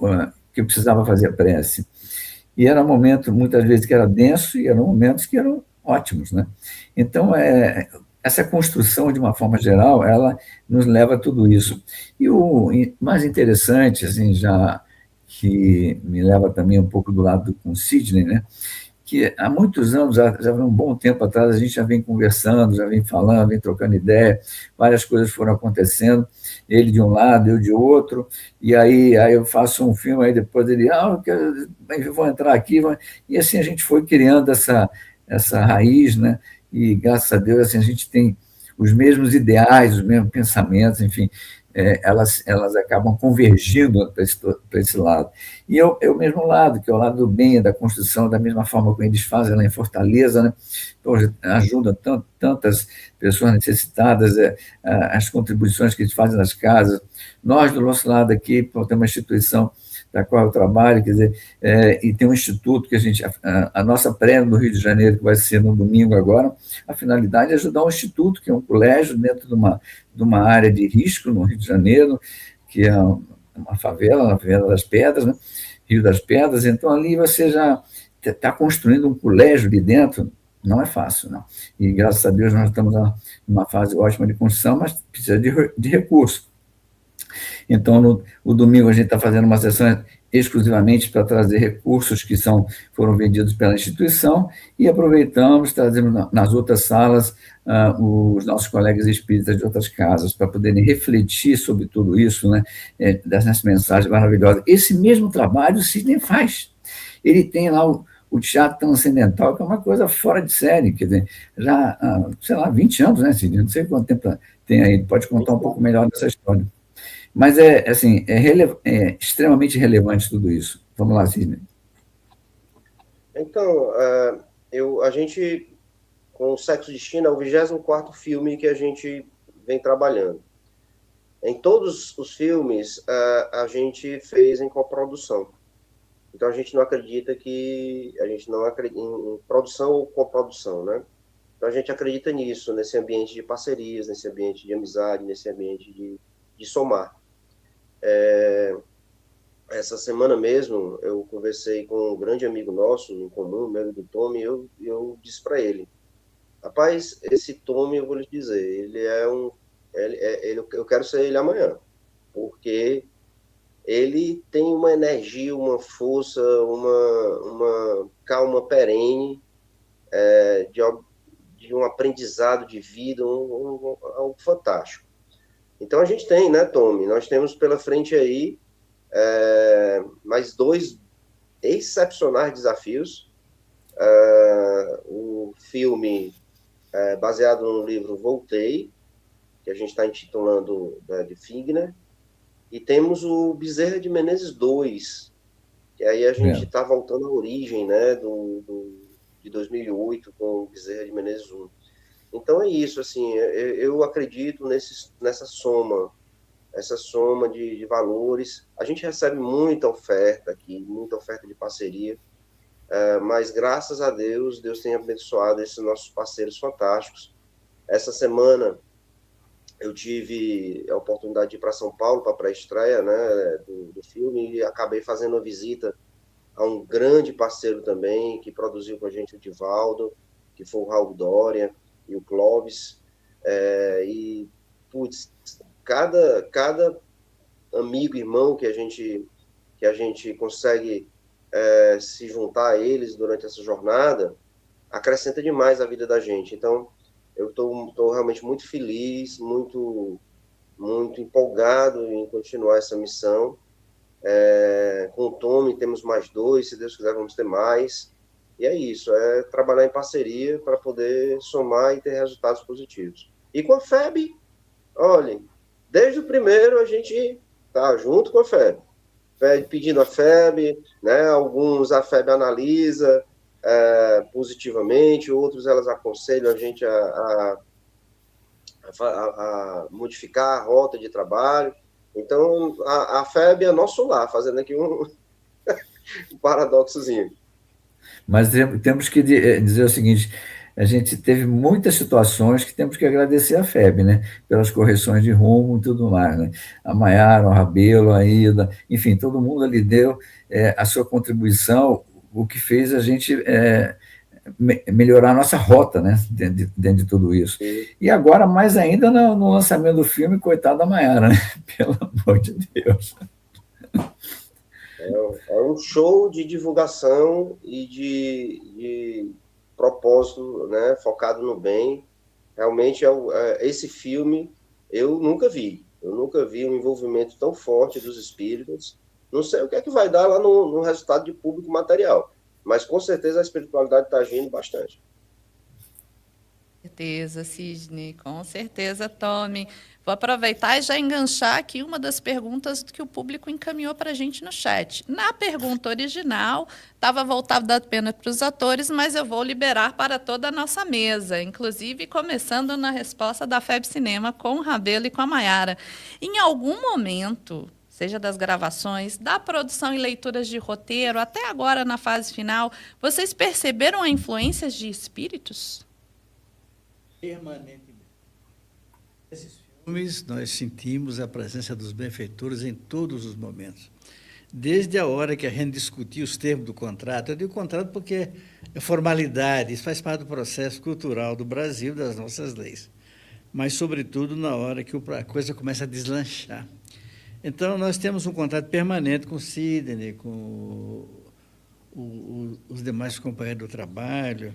que eu precisava fazer a prece. E era um momento, muitas vezes, que era denso, e eram momentos que eram ótimos, né? Então, essa construção, de uma forma geral, ela nos leva a tudo isso. E o mais interessante, assim, já que me leva também um pouco do lado com o Sidney, né? Que há muitos anos, já um bom tempo atrás, a gente já vem conversando, já vem falando, vem trocando ideia, várias coisas foram acontecendo, ele de um lado, eu de outro, e aí eu faço um filme, aí depois ele, eu vou entrar aqui, e assim a gente foi criando essa raiz, né? E graças a Deus assim, a gente tem os mesmos ideais, os mesmos pensamentos, enfim, elas acabam convergindo para esse lado. E eu mesmo lado, que é o lado do bem, da construção, da mesma forma que eles fazem lá em Fortaleza, né? Então, ajuda tantas pessoas necessitadas, as contribuições que eles fazem nas casas. Nós, do nosso lado aqui, temos uma instituição da qual eu trabalho, quer dizer, e tem um instituto que a nossa pré no Rio de Janeiro, que vai ser no domingo agora, a finalidade é ajudar um instituto, que é um colégio dentro de uma área de risco no Rio de Janeiro, que é uma favela, a Favela das Pedras, né? Rio das Pedras. Então ali você já está construindo um colégio ali dentro, Não é fácil, não. E graças a Deus nós estamos numa fase ótima de construção, mas precisa de recurso. Então, o domingo a gente está fazendo uma sessão exclusivamente para trazer recursos que foram vendidos pela instituição e aproveitamos, trazemos nas outras salas os nossos colegas espíritas de outras casas para poderem refletir sobre tudo isso, né, dessas mensagens maravilhosas. Esse mesmo trabalho o Sidney faz. Ele tem lá o teatro transcendental, que é uma coisa fora de série, quer dizer, já há, sei lá, 20 anos, né, Sidney? Não sei quanto tempo tem aí, pode contar um pouco melhor dessa história. Mas assim, é extremamente relevante tudo isso. Vamos lá, Sidney. Então, a gente, com o Sexo Destino, é o 24º filme que a gente vem trabalhando. Em todos os filmes, a gente fez em coprodução. Então, a gente não acredita em produção ou coprodução, né? Então, a gente acredita nisso, nesse ambiente de parcerias, nesse ambiente de amizade, nesse ambiente de somar. Essa semana mesmo, eu conversei com um grande amigo nosso, em comum, meu amigo Tommy, e eu disse para ele, rapaz, esse Tommy, eu vou lhe dizer, eu quero ser ele amanhã, porque ele tem uma energia, uma força, uma calma perene, de um aprendizado de vida, algo fantástico. Então, a gente tem, né, Tommy? Nós temos pela frente aí mais 2 excepcionais desafios. O filme baseado no livro Voltei, que a gente está intitulando de Figner, e temos o Bezerra de Menezes 2, que aí a gente está voltando à origem, né, de 2008 com o Bezerra de Menezes 1. Então é isso, assim, eu acredito nessa soma, essa soma de valores. A gente recebe muita oferta aqui, muita oferta de parceria, mas graças a Deus, Deus tem abençoado esses nossos parceiros fantásticos. Essa semana eu tive a oportunidade de ir para São Paulo para a pré-estreia, né, do filme, e acabei fazendo uma visita a um grande parceiro também, que produziu com a gente o Divaldo, que foi o Raul Dória e o Clóvis, e, putz, cada amigo, irmão que a gente consegue se juntar a eles durante essa jornada, acrescenta demais a vida da gente. Então, eu estou realmente muito feliz, muito, muito empolgado em continuar essa missão. Com o Tommy temos mais 2, se Deus quiser vamos ter mais. E é isso, é trabalhar em parceria para poder somar e ter resultados positivos. E com a FEB, olhem, desde o primeiro a gente está junto com a FEB, pedindo a FEB, né, alguns a FEB analisa positivamente, outros elas aconselham a gente a modificar a rota de trabalho. Então, a FEB é nosso lar, fazendo aqui um paradoxozinho. Mas temos que dizer o seguinte, a gente teve muitas situações que temos que agradecer a FEB, né? Pelas correções de rumo e tudo mais, né? A Maiara, o Rabelo, a Ida, enfim, todo mundo ali deu a sua contribuição, o que fez a gente melhorar a nossa rota, né? Dentro de tudo isso. Sim. E agora, mais ainda, no lançamento do filme, coitada da Maiara, né? Pelo amor de Deus. É um show de divulgação e de propósito, né, focado no bem. Realmente, esse filme eu nunca vi um envolvimento tão forte dos espíritos. Não sei o que é que vai dar lá no resultado de público material, mas com certeza a espiritualidade está agindo bastante. Com certeza, Sidney, com certeza, Tommy. Vou aproveitar e já enganchar aqui uma das perguntas que o público encaminhou para a gente no chat. Na pergunta original, estava voltada apenas para os atores, mas eu vou liberar para toda a nossa mesa, inclusive começando na resposta da FEB Cinema com o Rabelo e com a Maiara. Em algum momento, seja das gravações, da produção e leituras de roteiro, até agora na fase final, vocês perceberam a influência de espíritos? Permanentemente. Esses filmes, nós sentimos a presença dos benfeitores em todos os momentos. desde a hora que a gente discutia os termos do contrato. Eu digo contrato porque é formalidade, isso faz parte do processo cultural do Brasil, das nossas leis. Mas, sobretudo, na hora que a coisa começa a deslanchar. Então, nós temos um contato permanente com o Sidney, com os demais companheiros do trabalho,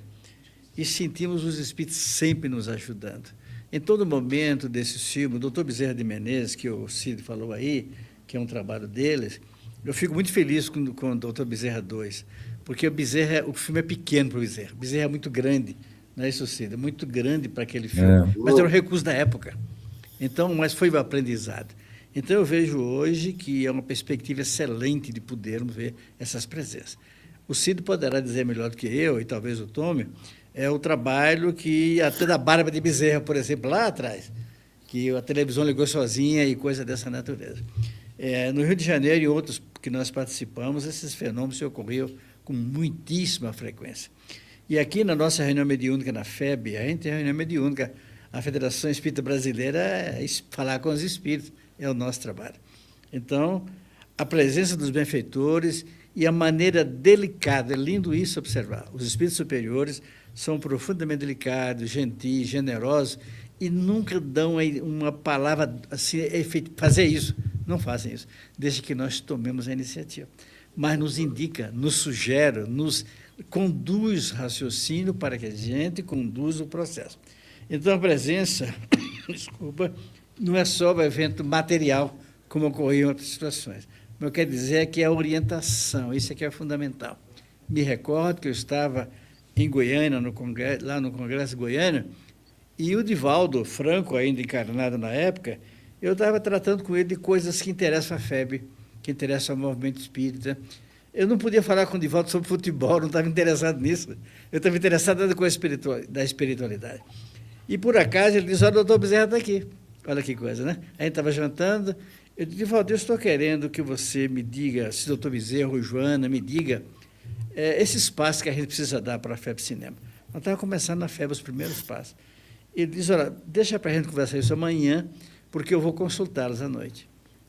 e sentimos os espíritos sempre nos ajudando. Em todo momento desse filme, o doutor Bezerra de Menezes, que o Cid falou aí, que é um trabalho deles, eu fico muito feliz com o doutor Bezerra 2, porque o filme é pequeno para o Bezerra. O Bezerra é muito grande, não é isso, Cid? É muito grande para aquele filme, mas era um recurso da época. Então, mas foi um aprendizado. Então, eu vejo hoje que é uma perspectiva excelente de podermos ver essas presenças. O Cid poderá dizer melhor do que eu, e talvez o Tome, é o trabalho que, até da Bárbara de Bezerra, por exemplo, lá atrás, que a televisão ligou sozinha e coisa dessa natureza. No Rio de Janeiro e outros que nós participamos, esses fenômenos se ocorriam com muitíssima frequência. E aqui na nossa reunião mediúnica na FEB, a gente tem reunião mediúnica, a Federação Espírita Brasileira, falar com os espíritos é o nosso trabalho. Então, a presença dos benfeitores e a maneira delicada, é lindo isso observar, os espíritos superiores são profundamente delicados, gentis, generosos, e nunca dão uma palavra assim, fazer isso, não fazem isso, desde que nós tomemos a iniciativa. Mas nos indica, nos sugere, nos conduz raciocínio para que a gente conduza o processo. Então, a presença, desculpa, não é só o evento material, como ocorreu em outras situações. O que eu quero dizer é que é a orientação, isso aqui é fundamental. Me recordo que eu estava em Goiânia, lá no Congresso de Goiânia, e o Divaldo Franco, ainda encarnado na época, eu estava tratando com ele de coisas que interessam a FEB, que interessam ao movimento espírita. Eu não podia falar com o Divaldo sobre futebol, não estava interessado nisso. Eu estava interessado na coisa da espiritualidade. E, por acaso, ele disse, olha, o doutor Bezerra está aqui. Olha que coisa, né? A gente estava jantando, eu disse, Divaldo, eu estou querendo que você me diga, se o doutor Bezerra ou Joana me diga, esse espaço que a gente precisa dar para a FEB Cinema. Nós estávamos começando na FEB os primeiros passos. Ele disse, olha, deixa para a gente conversar isso amanhã, porque eu vou consultá-los à noite.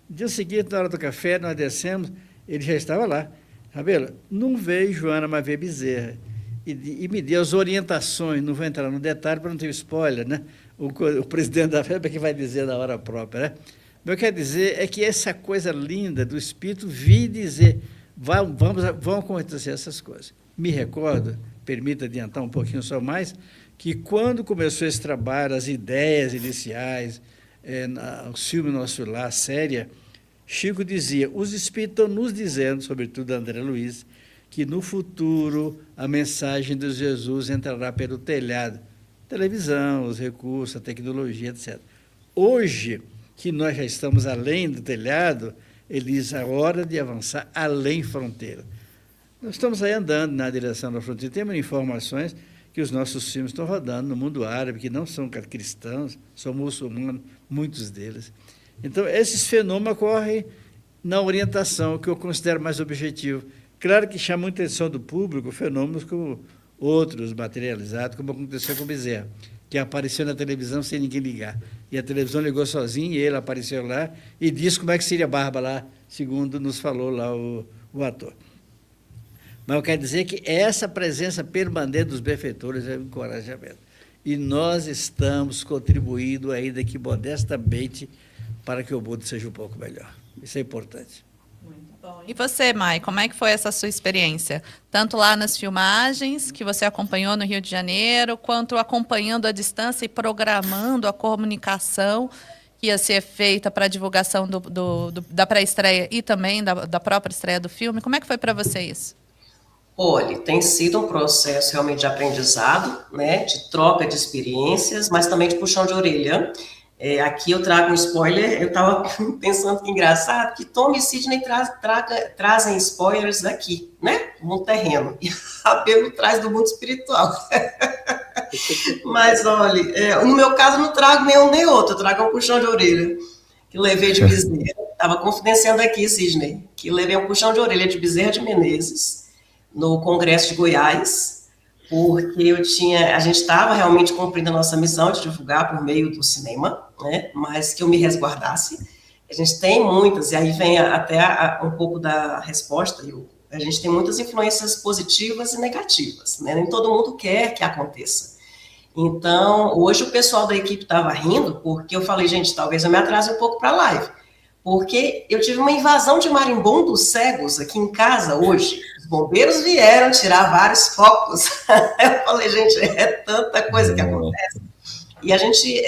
No dia seguinte, na hora do café, nós descemos, ele já estava lá. Rabelo, não veio Joana, mas veio Bezerra. E me deu as orientações, não vou entrar no detalhe para não ter spoiler, né? O presidente da FEB é que vai dizer na hora própria, né? O que eu quero dizer é que essa coisa linda do Espírito vir dizer, vamos acontecer essas coisas. Me recordo, permita adiantar um pouquinho só mais, que quando começou esse trabalho, as ideias iniciais, o filme Nosso Lar, séria, Chico dizia, os espíritos estão nos dizendo, sobretudo André Luiz, que no futuro a mensagem de Jesus entrará pelo telhado, televisão, os recursos, a tecnologia, etc. Hoje, que nós já estamos além do telhado, ele diz a hora de avançar além fronteira. Nós estamos aí andando na direção da fronteira, temos informações que os nossos filmes estão rodando no mundo árabe, que não são cristãos, são muçulmanos, muitos deles. Então, esses fenômenos ocorrem na orientação, que eu considero mais objetivo. Claro que chama a atenção do público fenômenos como outros materializados, como aconteceu com o Bezerra, que apareceu na televisão sem ninguém ligar. E a televisão ligou sozinho, e ele apareceu lá e disse como é que seria a barba lá, segundo nos falou lá o ator. Mas eu quero dizer que essa presença permanente dos benfeitores é um encorajamento. E nós estamos contribuindo ainda que modestamente para que o mundo seja um pouco melhor. Isso é importante. Muito bom. E você, Mai, como é que foi essa sua experiência? Tanto lá nas filmagens que você acompanhou no Rio de Janeiro, quanto acompanhando à distância e programando a comunicação que ia ser feita para a divulgação da pré-estreia e também da própria estreia do filme. Como é que foi para você isso? Olha, tem sido um processo realmente de aprendizado, né, de troca de experiências, mas também de puxão de orelha. Aqui eu trago um spoiler, eu estava pensando que engraçado, que Tom e Sidney trazem spoilers daqui, né, no terreno, e Rabelo traz do mundo espiritual. Mas, olha, no meu caso não trago nenhum nem outro, eu trago um puxão de orelha, que levei de Bezerra. Estava confidenciando aqui, Sidney, que levei um puxão de orelha de Bezerra de Menezes, no Congresso de Goiás, porque a gente estava realmente cumprindo a nossa missão de divulgar por meio do cinema, né, mas que eu me resguardasse, A gente tem muitas, e aí vem até um pouco da resposta, a gente tem muitas influências positivas e negativas, né? Nem todo mundo quer que aconteça. Então, hoje o pessoal da equipe estava rindo, porque eu falei, gente, talvez eu me atrase um pouco para a live, porque eu tive uma invasão de marimbondos cegos aqui em casa hoje. Os bombeiros vieram tirar vários focos. Eu falei, gente, é tanta coisa que acontece. E a gente,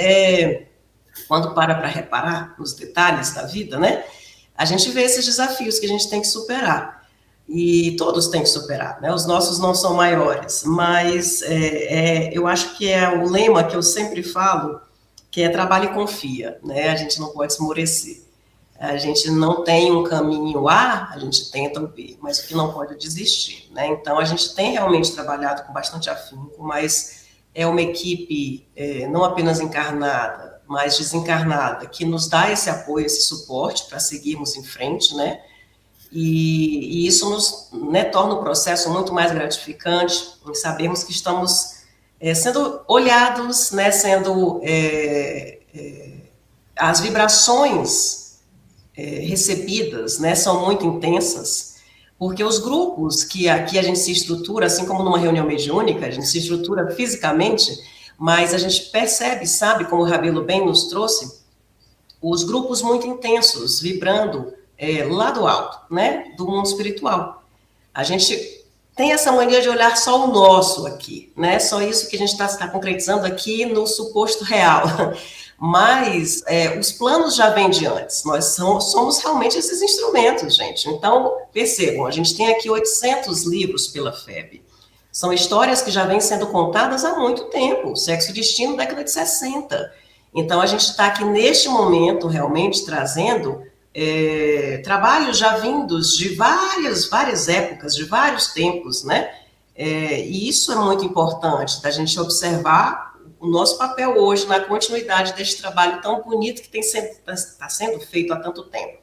quando para reparar nos detalhes da vida, né, a gente vê esses desafios que a gente tem que superar. E todos têm que superar, né? Os nossos não são maiores, mas eu acho que é o lema que eu sempre falo, que é trabalha e confia, né? A gente não pode esmorecer. A gente não tem um caminho A, a gente tenta o B, mas o que não pode é desistir, né? Então, a gente tem realmente trabalhado com bastante afinco, mas é uma equipe não apenas encarnada, mas desencarnada, que nos dá esse apoio, esse suporte para seguirmos em frente, né? E isso nos, né, torna o processo muito mais gratificante, e sabemos que estamos sendo olhados, né, sendo as vibrações recebidas, né, são muito intensas, porque os grupos que aqui a gente se estrutura, assim como numa reunião mediúnica, a gente se estrutura fisicamente, mas a gente percebe, sabe, como o Rabelo bem nos trouxe, os grupos muito intensos, vibrando lá do alto, né, do mundo espiritual. A gente tem essa mania de olhar só o nosso aqui, né, só isso que a gente está concretizando aqui no suposto real. Mas os planos já vêm de antes, nós somos realmente esses instrumentos, gente. Então, percebam, a gente tem aqui 800 livros pela FEB. São histórias que já vêm sendo contadas há muito tempo, Sexo e Destino, década de 60. Então, a gente está aqui neste momento realmente trazendo trabalhos já vindos de várias épocas, de vários tempos, né? E isso é muito importante, da gente observar o nosso papel hoje na continuidade deste trabalho tão bonito que está sendo feito há tanto tempo.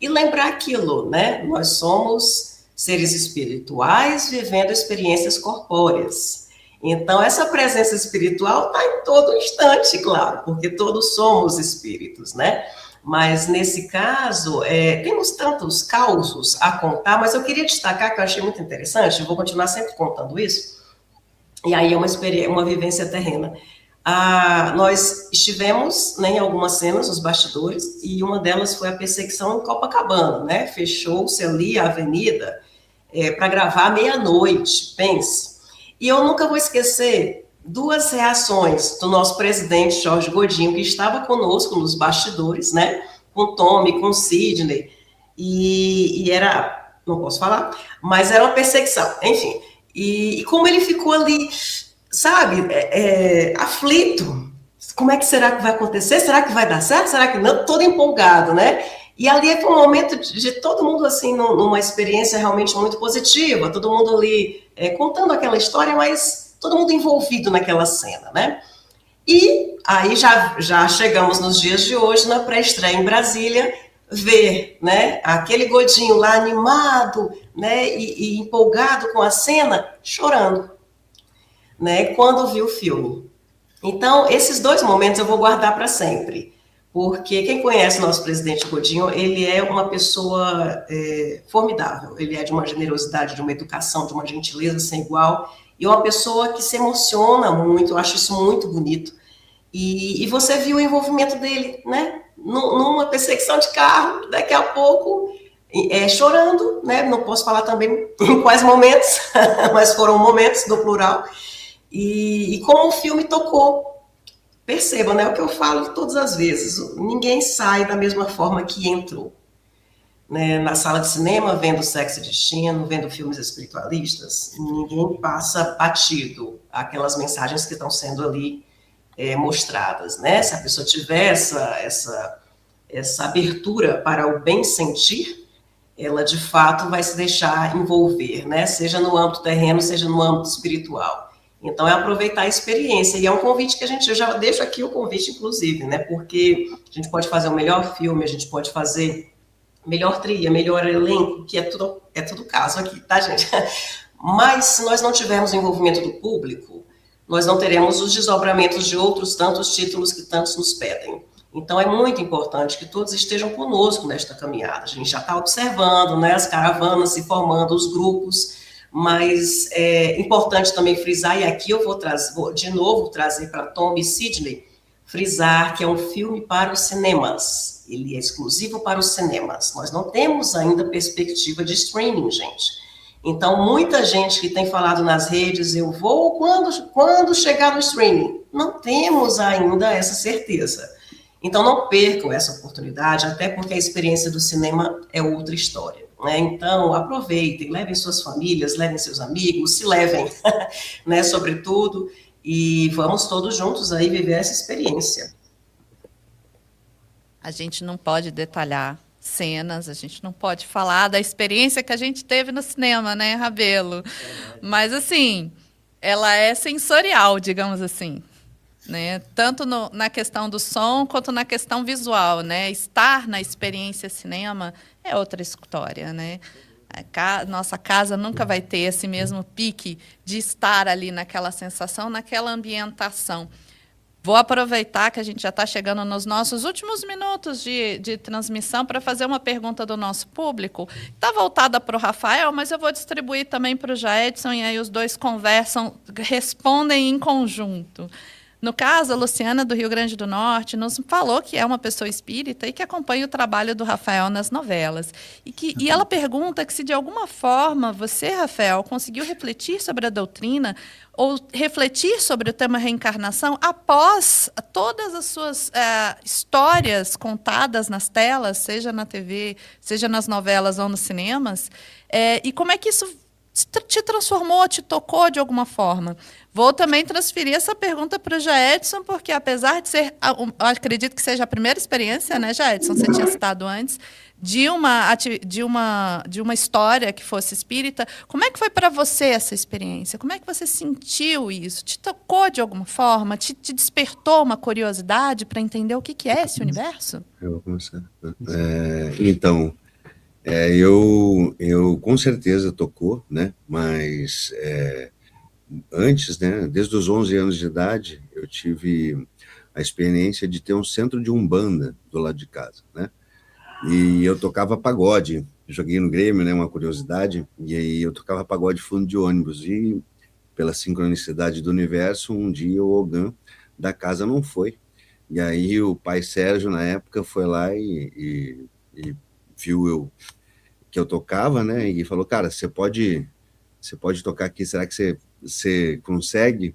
E lembrar aquilo, né? Nós somos seres espirituais vivendo experiências corpóreas. Então, essa presença espiritual está em todo instante, claro, porque todos somos espíritos, né? Mas, nesse caso, temos tantos causos a contar, mas eu queria destacar, que eu achei muito interessante, eu vou continuar sempre contando isso, e aí é uma vivência terrena. Nós estivemos, né, em algumas cenas, os bastidores, e uma delas foi a perseguição em Copacabana, né? Fechou-se ali a avenida para gravar meia-noite, pense. E eu nunca vou esquecer duas reações do nosso presidente, Jorge Godinho, que estava conosco nos bastidores, né? Com o Tommy, com o Sidney, e era, não posso falar, mas era uma perseguição, enfim. E como ele ficou ali, sabe, aflito, como é que será que vai acontecer? Será que vai dar certo? Será que não? Todo empolgado, né? E ali foi um momento de todo mundo, assim, numa experiência realmente muito positiva, todo mundo ali contando aquela história, mas todo mundo envolvido naquela cena, né? E aí já chegamos nos dias de hoje, na pré-estreia em Brasília, ver, né, aquele Godinho lá animado, né, e empolgado com a cena, chorando, né, quando viu o filme. Então, esses dois momentos eu vou guardar para sempre, porque quem conhece o nosso presidente Godinho, ele é uma pessoa formidável, ele é de uma generosidade, de uma educação, de uma gentileza sem igual, e é uma pessoa que se emociona muito, eu acho isso muito bonito, e você viu o envolvimento dele, né, numa perseguição de carro, daqui a pouco, chorando, né, não posso falar também em quais momentos, mas foram momentos no plural, e como o filme tocou. Percebam, né, o que eu falo todas as vezes, ninguém sai da mesma forma que entrou, né, na sala de cinema, vendo Sexo e Destino, vendo filmes espiritualistas, ninguém passa batido aquelas mensagens que estão sendo ali mostradas, né, se a pessoa tiver essa abertura para o bem sentir, ela de fato vai se deixar envolver, né, seja no âmbito terreno, seja no âmbito espiritual. Então, é aproveitar a experiência, e é um convite que eu já deixo aqui o convite, inclusive, né, porque a gente pode fazer o melhor filme, a gente pode fazer melhor trilha, melhor elenco, que é tudo caso aqui, tá, gente? Mas, se nós não tivermos o envolvimento do público, nós não teremos os desdobramentos de outros tantos títulos que tantos nos pedem. Então, é muito importante que todos estejam conosco nesta caminhada. A gente já está observando, né, as caravanas se formando, os grupos, mas é importante também frisar, e aqui eu vou de novo trazer para Tom e Sidney, frisar que é um filme para os cinemas. Ele é exclusivo para os cinemas. Nós não temos ainda perspectiva de streaming, gente. Então, muita gente que tem falado nas redes, eu vou quando chegar no streaming. Não temos ainda essa certeza. Então, não percam essa oportunidade, até porque a experiência do cinema é outra história, né? Então, aproveitem, levem suas famílias, levem seus amigos, se levem, né, sobretudo, e vamos todos juntos aí viver essa experiência. A gente não pode detalhar cenas, a gente não pode falar da experiência que a gente teve no cinema, né, Rabelo? Mas, assim, ela é sensorial, digamos assim, né? Tanto na questão do som quanto na questão visual, né? Estar na experiência cinema é outra história, né? Nossa casa nunca vai ter esse mesmo pique de estar ali naquela sensação, naquela ambientação. Vou aproveitar que a gente já está chegando nos nossos últimos minutos de transmissão para fazer uma pergunta do nosso público. Está voltada para o Rafael, mas eu vou distribuir também para o Jaedson, e aí os dois conversam, respondem em conjunto. No caso, a Luciana, do Rio Grande do Norte, nos falou que é uma pessoa espírita e que acompanha o trabalho do Rafael nas novelas. E ela pergunta que se, de alguma forma, você, Rafael, conseguiu refletir sobre a doutrina ou refletir sobre o tema reencarnação após todas as suas histórias contadas nas telas, seja na TV, seja nas novelas ou nos cinemas, e como é que isso te transformou, te tocou de alguma forma? Vou também transferir essa pergunta para o Jaedson, porque apesar de ser, eu acredito que seja a primeira experiência, né, Jaedson, você tinha citado antes, de uma história que fosse espírita, como é que foi para você essa experiência? Como é que você sentiu isso? Te tocou de alguma forma? Te despertou uma curiosidade para entender o que é esse universo? Eu vou começar. Então, eu com certeza tocou, né? Mas antes, né? Desde os 11 anos de idade, eu tive a experiência de ter um centro de umbanda do lado de casa, né? E eu tocava pagode. Joguei no Grêmio, né? Uma curiosidade. E aí eu tocava pagode fundo de ônibus. E pela sincronicidade do universo, um dia o Ogan da casa não foi. E aí o pai Sérgio, na época, foi lá e viu que eu tocava, né? E falou, cara, você pode tocar aqui, será que você consegue?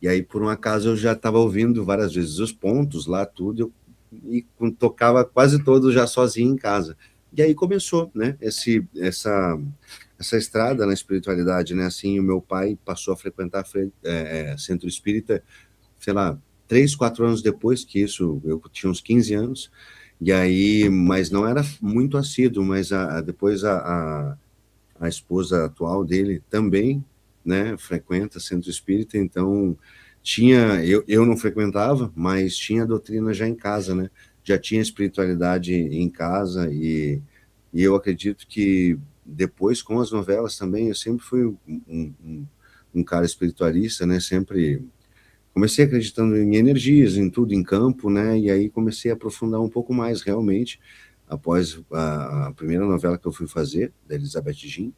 E aí, por um acaso, eu já estava ouvindo várias vezes os pontos lá, tudo, e tocava quase todos já sozinho em casa. E aí começou, né? Essa estrada na espiritualidade, né? Assim, o meu pai passou a frequentar centro espírita, sei lá, 3, 4 anos depois que isso, eu tinha uns 15 anos, e aí, mas não era muito assíduo, mas depois a esposa atual dele também, né, frequenta centro espírita, então eu não frequentava, mas tinha a doutrina já em casa, né, já tinha espiritualidade em casa, e eu acredito que depois, com as novelas também, eu sempre fui um cara espiritualista, né, sempre comecei acreditando em energias, em tudo, em campo, né? E aí comecei a aprofundar um pouco mais, realmente, após a primeira novela que eu fui fazer, da Elizabeth Jean.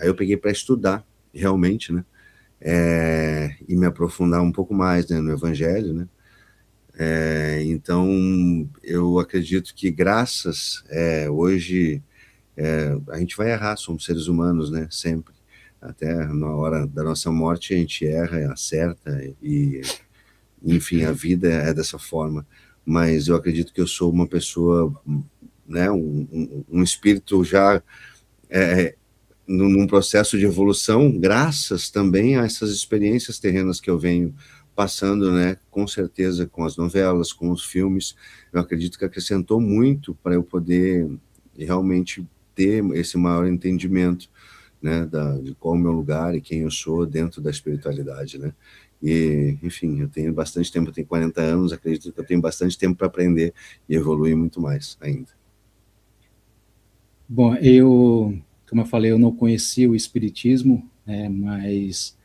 Aí eu peguei para estudar, realmente, né? E me aprofundar um pouco mais, né, no Evangelho, né? Então, eu acredito que graças, hoje, a gente vai errar, somos seres humanos, né? Sempre. Até na hora da nossa morte a gente erra, acerta, e enfim, a vida é dessa forma. Mas eu acredito que eu sou uma pessoa, né, um espírito já num processo de evolução, graças também a essas experiências terrenas que eu venho passando, né, com certeza com as novelas, com os filmes. Eu acredito que acrescentou muito para eu poder realmente ter esse maior entendimento, né, de qual é o meu lugar e quem eu sou dentro da espiritualidade, né? E, enfim, eu tenho bastante tempo, eu tenho 40 anos, acredito que eu tenho bastante tempo para aprender e evoluir muito mais ainda. Bom, como eu falei, eu não conhecia o espiritismo, mas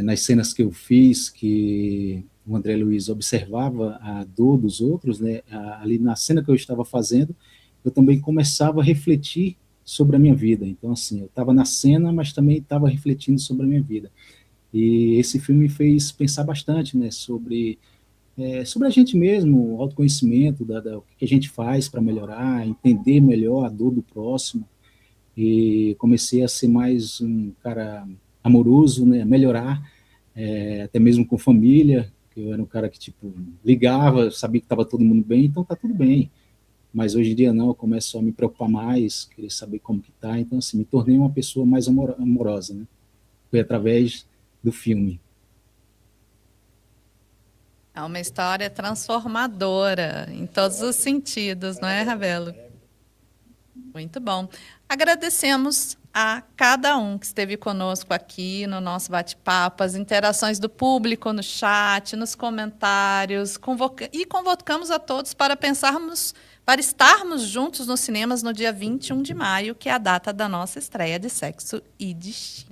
nas cenas que eu fiz, que o André Luiz observava a dor dos outros, né, ali na cena que eu estava fazendo, eu também começava a refletir sobre a minha vida. Então, assim, eu estava na cena, mas também estava refletindo sobre a minha vida. E esse filme me fez pensar bastante, né, sobre a gente mesmo, o autoconhecimento, o que a gente faz para melhorar, entender melhor a dor do próximo. E comecei a ser mais um cara amoroso, né, a melhorar, até mesmo com família, que eu era um cara que, tipo, ligava, sabia que estava todo mundo bem, então tá tudo bem. Mas hoje em dia não, eu começo a me preocupar mais, querer saber como que tá, então assim, me tornei uma pessoa mais amorosa, né? Foi através do filme. É uma história transformadora em todos os sentidos, não é, Ravelo? Muito bom. Agradecemos a cada um que esteve conosco aqui no nosso bate-papo, as interações do público no chat, nos comentários, e convocamos a todos para estarmos juntos nos cinemas no dia 21 de maio, que é a data da nossa estreia de Sexo e Destino.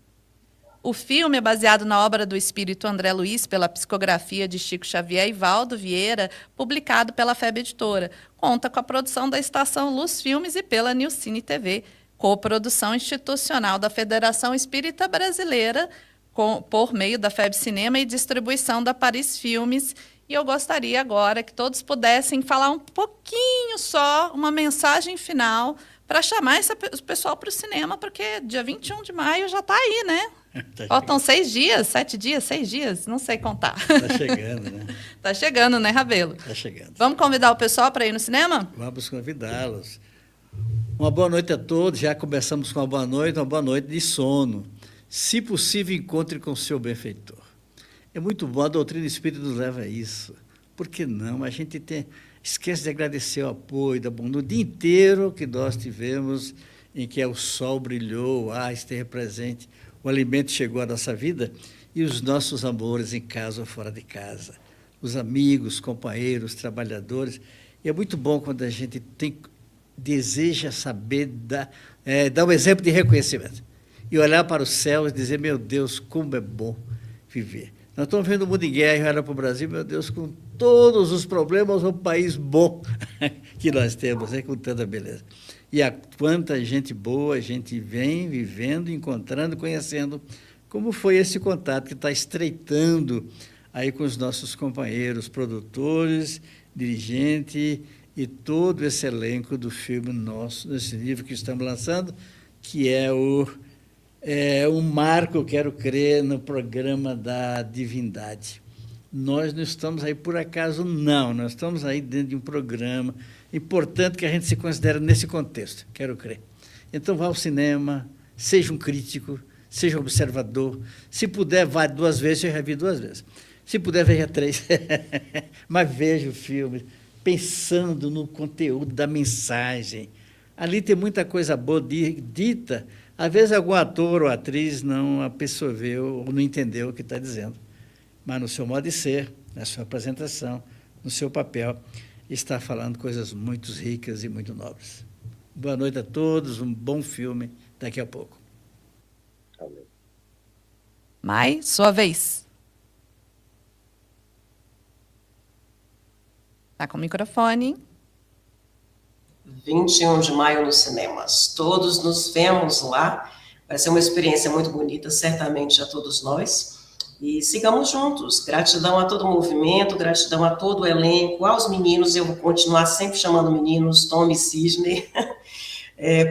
O filme é baseado na obra do espírito André Luiz, pela psicografia de Chico Xavier e Valdo Vieira, publicado pela FEB Editora. Conta com a produção da Estação Luz Filmes e pela Nilcine TV, coprodução institucional da Federação Espírita Brasileira, por meio da FEB Cinema e distribuição da Paris Filmes. E eu gostaria agora que todos pudessem falar um pouquinho só, uma mensagem final, para chamar esse pessoal para o cinema, porque dia 21 de maio já está aí, né? Faltam 6 dias, 7 dias, 6 dias, não sei contar. Está chegando, né? Está chegando, né, Ravelo? Está chegando. Vamos convidar o pessoal para ir no cinema? Vamos convidá-los. Uma boa noite a todos. Já começamos com uma boa noite de sono. Se possível, encontre com o seu benfeitor. É muito bom, a doutrina espírita nos leva a isso. Por que não? A gente esquece de agradecer o apoio da bondade. O dia inteiro que nós tivemos, em que o sol brilhou, o ar esteve presente, o alimento chegou à nossa vida, e os nossos amores em casa ou fora de casa, os amigos, companheiros, trabalhadores. E é muito bom quando a gente deseja saber dar um exemplo de reconhecimento e olhar para o céu e dizer, meu Deus, como é bom viver. Nós estamos vendo o mundo em guerra, e olhar para o Brasil, meu Deus, com todos os problemas, um país bom que nós temos, com tanta beleza. E a quanta gente boa a gente vem vivendo, encontrando, conhecendo, como foi esse contato que está estreitando aí com os nossos companheiros, produtores, dirigentes e todo esse elenco do filme nosso, nesse livro que estamos lançando, que é um marco, quero crer, no programa da divindade. Nós não estamos aí por acaso, não. Nós estamos aí dentro de um programa importante que a gente se considera nesse contexto, quero crer. Então, vá ao cinema, seja um crítico, seja um observador. Se puder, vá 2 vezes, eu já vi 2 vezes. Se puder, veja 3. Mas veja o filme, pensando no conteúdo da mensagem. Ali tem muita coisa boa dita. Às vezes, algum ator ou atriz não absorveu ou não entendeu o que está dizendo. Mas, no seu modo de ser, na sua apresentação, no seu papel, está falando coisas muito ricas e muito nobres. Boa noite a todos, um bom filme daqui a pouco. Amém. Mai, sua vez. Está com o microfone. 21 de maio nos cinemas. Todos nos vemos lá. Vai ser uma experiência muito bonita, certamente a todos nós. E sigamos juntos. Gratidão a todo o movimento, gratidão a todo o elenco, aos meninos. Eu vou continuar sempre chamando meninos, Tom e Sidney,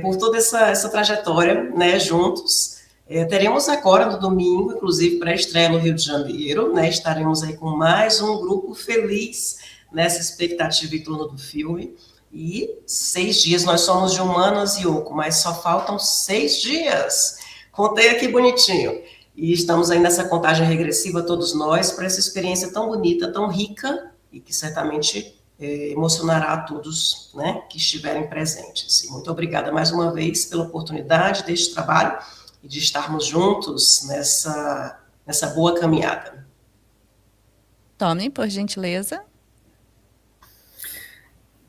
por toda essa trajetória, né, juntos. Teremos agora no domingo, inclusive para a estreia no Rio de Janeiro, né, estaremos aí com mais um grupo feliz nessa expectativa em torno do filme. E 6 dias, nós somos de humanas, Yoko, mas só faltam 6 dias. Contei aqui bonitinho. E estamos aí nessa contagem regressiva, todos nós, para essa experiência tão bonita, tão rica, e que certamente emocionará a todos, né, que estiverem presentes. E muito obrigada mais uma vez pela oportunidade deste trabalho e de estarmos juntos nessa boa caminhada. Tome, por gentileza.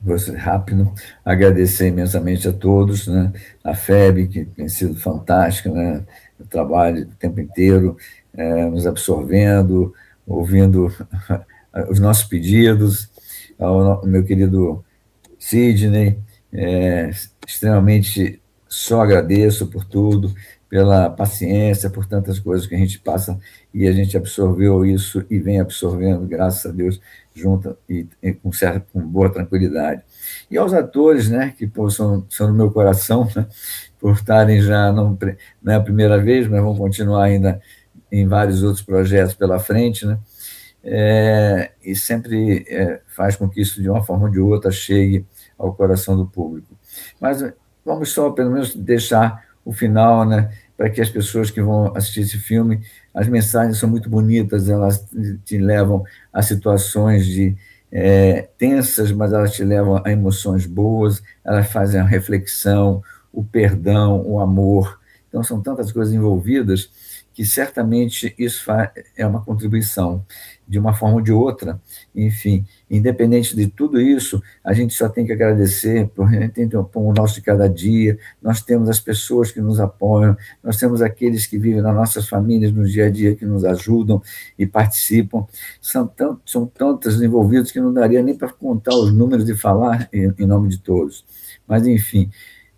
Vou ser rápido, agradecer imensamente a todos, né? A FEB, que tem sido fantástica, né? O trabalho o tempo inteiro, nos absorvendo, ouvindo os nossos pedidos, ao meu querido Sidney, extremamente só agradeço por tudo, pela paciência, por tantas coisas que a gente passa e a gente absorveu isso e vem absorvendo, graças a Deus, junto e com boa tranquilidade. E aos atores, né, que são no meu coração, né, por estarem já, não é a primeira vez, mas vão continuar ainda em vários outros projetos pela frente, né, e sempre faz com que isso, de uma forma ou de outra, chegue ao coração do público. Mas vamos só, pelo menos, deixar o final, né, para que as pessoas que vão assistir esse filme, as mensagens são muito bonitas, elas te levam a situações tensas, mas elas te levam a emoções boas, elas fazem a reflexão, o perdão, o amor. Então, são tantas coisas envolvidas que certamente isso é uma contribuição, de uma forma ou de outra. Enfim, independente de tudo isso, a gente só tem que agradecer por o nosso de cada dia. Nós temos as pessoas que nos apoiam, nós temos aqueles que vivem nas nossas famílias no dia a dia, que nos ajudam e participam. São tantos envolvidos que não daria nem para contar os números e falar em nome de todos. Mas, enfim,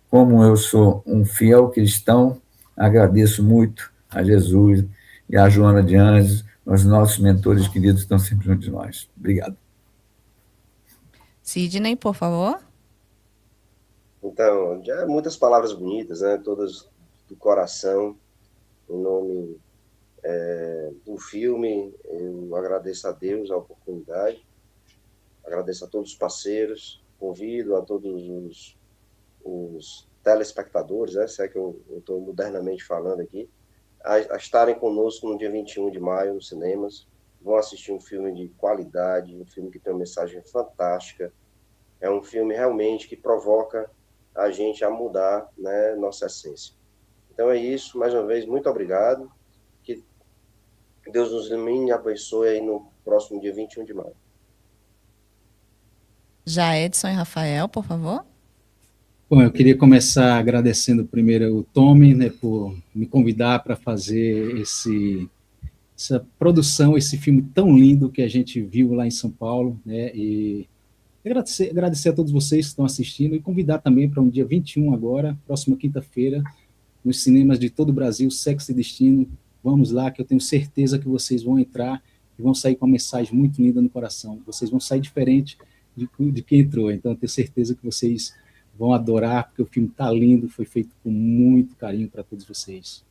como eu sou um fiel cristão, agradeço muito a Jesus e a Joana de Anjos, os nossos mentores queridos que estão sempre junto de nós. Obrigado. Sidney, por favor. Então, já muitas palavras bonitas, né? Todas do coração, em nome do filme. Eu agradeço a Deus a oportunidade, agradeço a todos os parceiros, convido a todos os telespectadores, né? Se é que eu estou modernamente falando aqui, a estarem conosco no dia 21 de maio nos cinemas. Vão assistir um filme de qualidade, um filme que tem uma mensagem fantástica. É um filme realmente que provoca a gente a mudar, né, nossa essência. Então é isso, mais uma vez, muito obrigado. Que Deus nos ilumine e abençoe aí no próximo dia 21 de maio. Já Edson e Rafael, por favor. Bom, eu queria começar agradecendo primeiro o Tommy, né, por me convidar para fazer essa produção, esse filme tão lindo que a gente viu lá em São Paulo, né, e agradecer a todos vocês que estão assistindo e convidar também para um dia 21 agora, próxima quinta-feira, nos cinemas de todo o Brasil, Sexo e Destino. Vamos lá, que eu tenho certeza que vocês vão entrar e vão sair com uma mensagem muito linda no coração. Vocês vão sair diferente de quem entrou, então eu tenho certeza que vocês vão adorar, porque o filme está lindo, foi feito com muito carinho para todos vocês.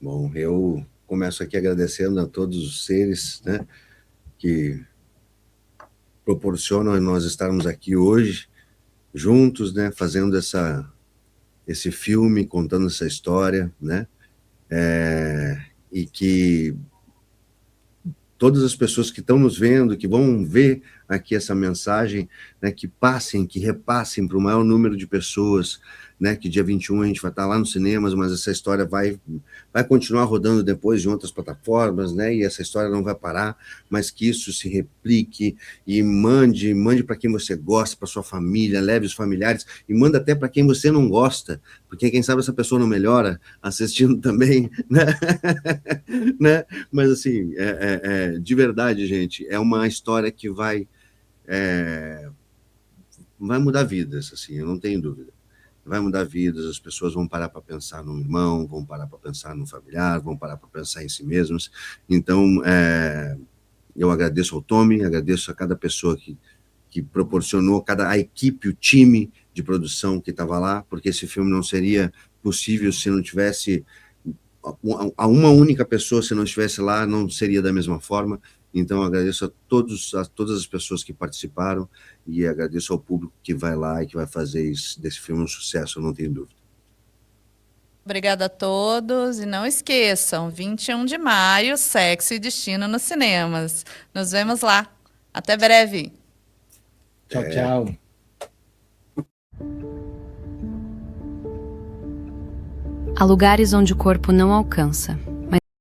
Bom, eu começo aqui agradecendo a todos os seres, né, que proporcionam a nós estarmos aqui hoje, juntos, né, fazendo esse filme, contando essa história, né, e que todas as pessoas que estão nos vendo, que vão ver aqui essa mensagem, né, que repassem para o maior número de pessoas, né, que dia 21 a gente vai estar lá nos cinemas, mas essa história vai continuar rodando depois em outras plataformas, né, e essa história não vai parar, mas que isso se replique e mande para quem você gosta, para sua família, leve os familiares e manda até para quem você não gosta, porque quem sabe essa pessoa não melhora assistindo também, né, né? Mas assim, de verdade, gente, é uma história que vai mudar vidas, assim, eu não tenho dúvida. Vai mudar vidas, as pessoas vão parar para pensar no irmão, vão parar para pensar no familiar, vão parar para pensar em si mesmas. Então, eu agradeço ao Tommy, agradeço a cada pessoa que proporcionou, a equipe, o time de produção que estava lá, porque esse filme não seria possível se não tivesse uma única pessoa, se não estivesse lá, não seria da mesma forma. Então, agradeço a todas as pessoas que participaram e agradeço ao público que vai lá e que vai fazer desse filme um sucesso, eu não tenho dúvida. Obrigada a todos e não esqueçam, 21 de maio, Sexo e Destino nos cinemas. Nos vemos lá. Até breve. Tchau, tchau. Há lugares onde o corpo não alcança,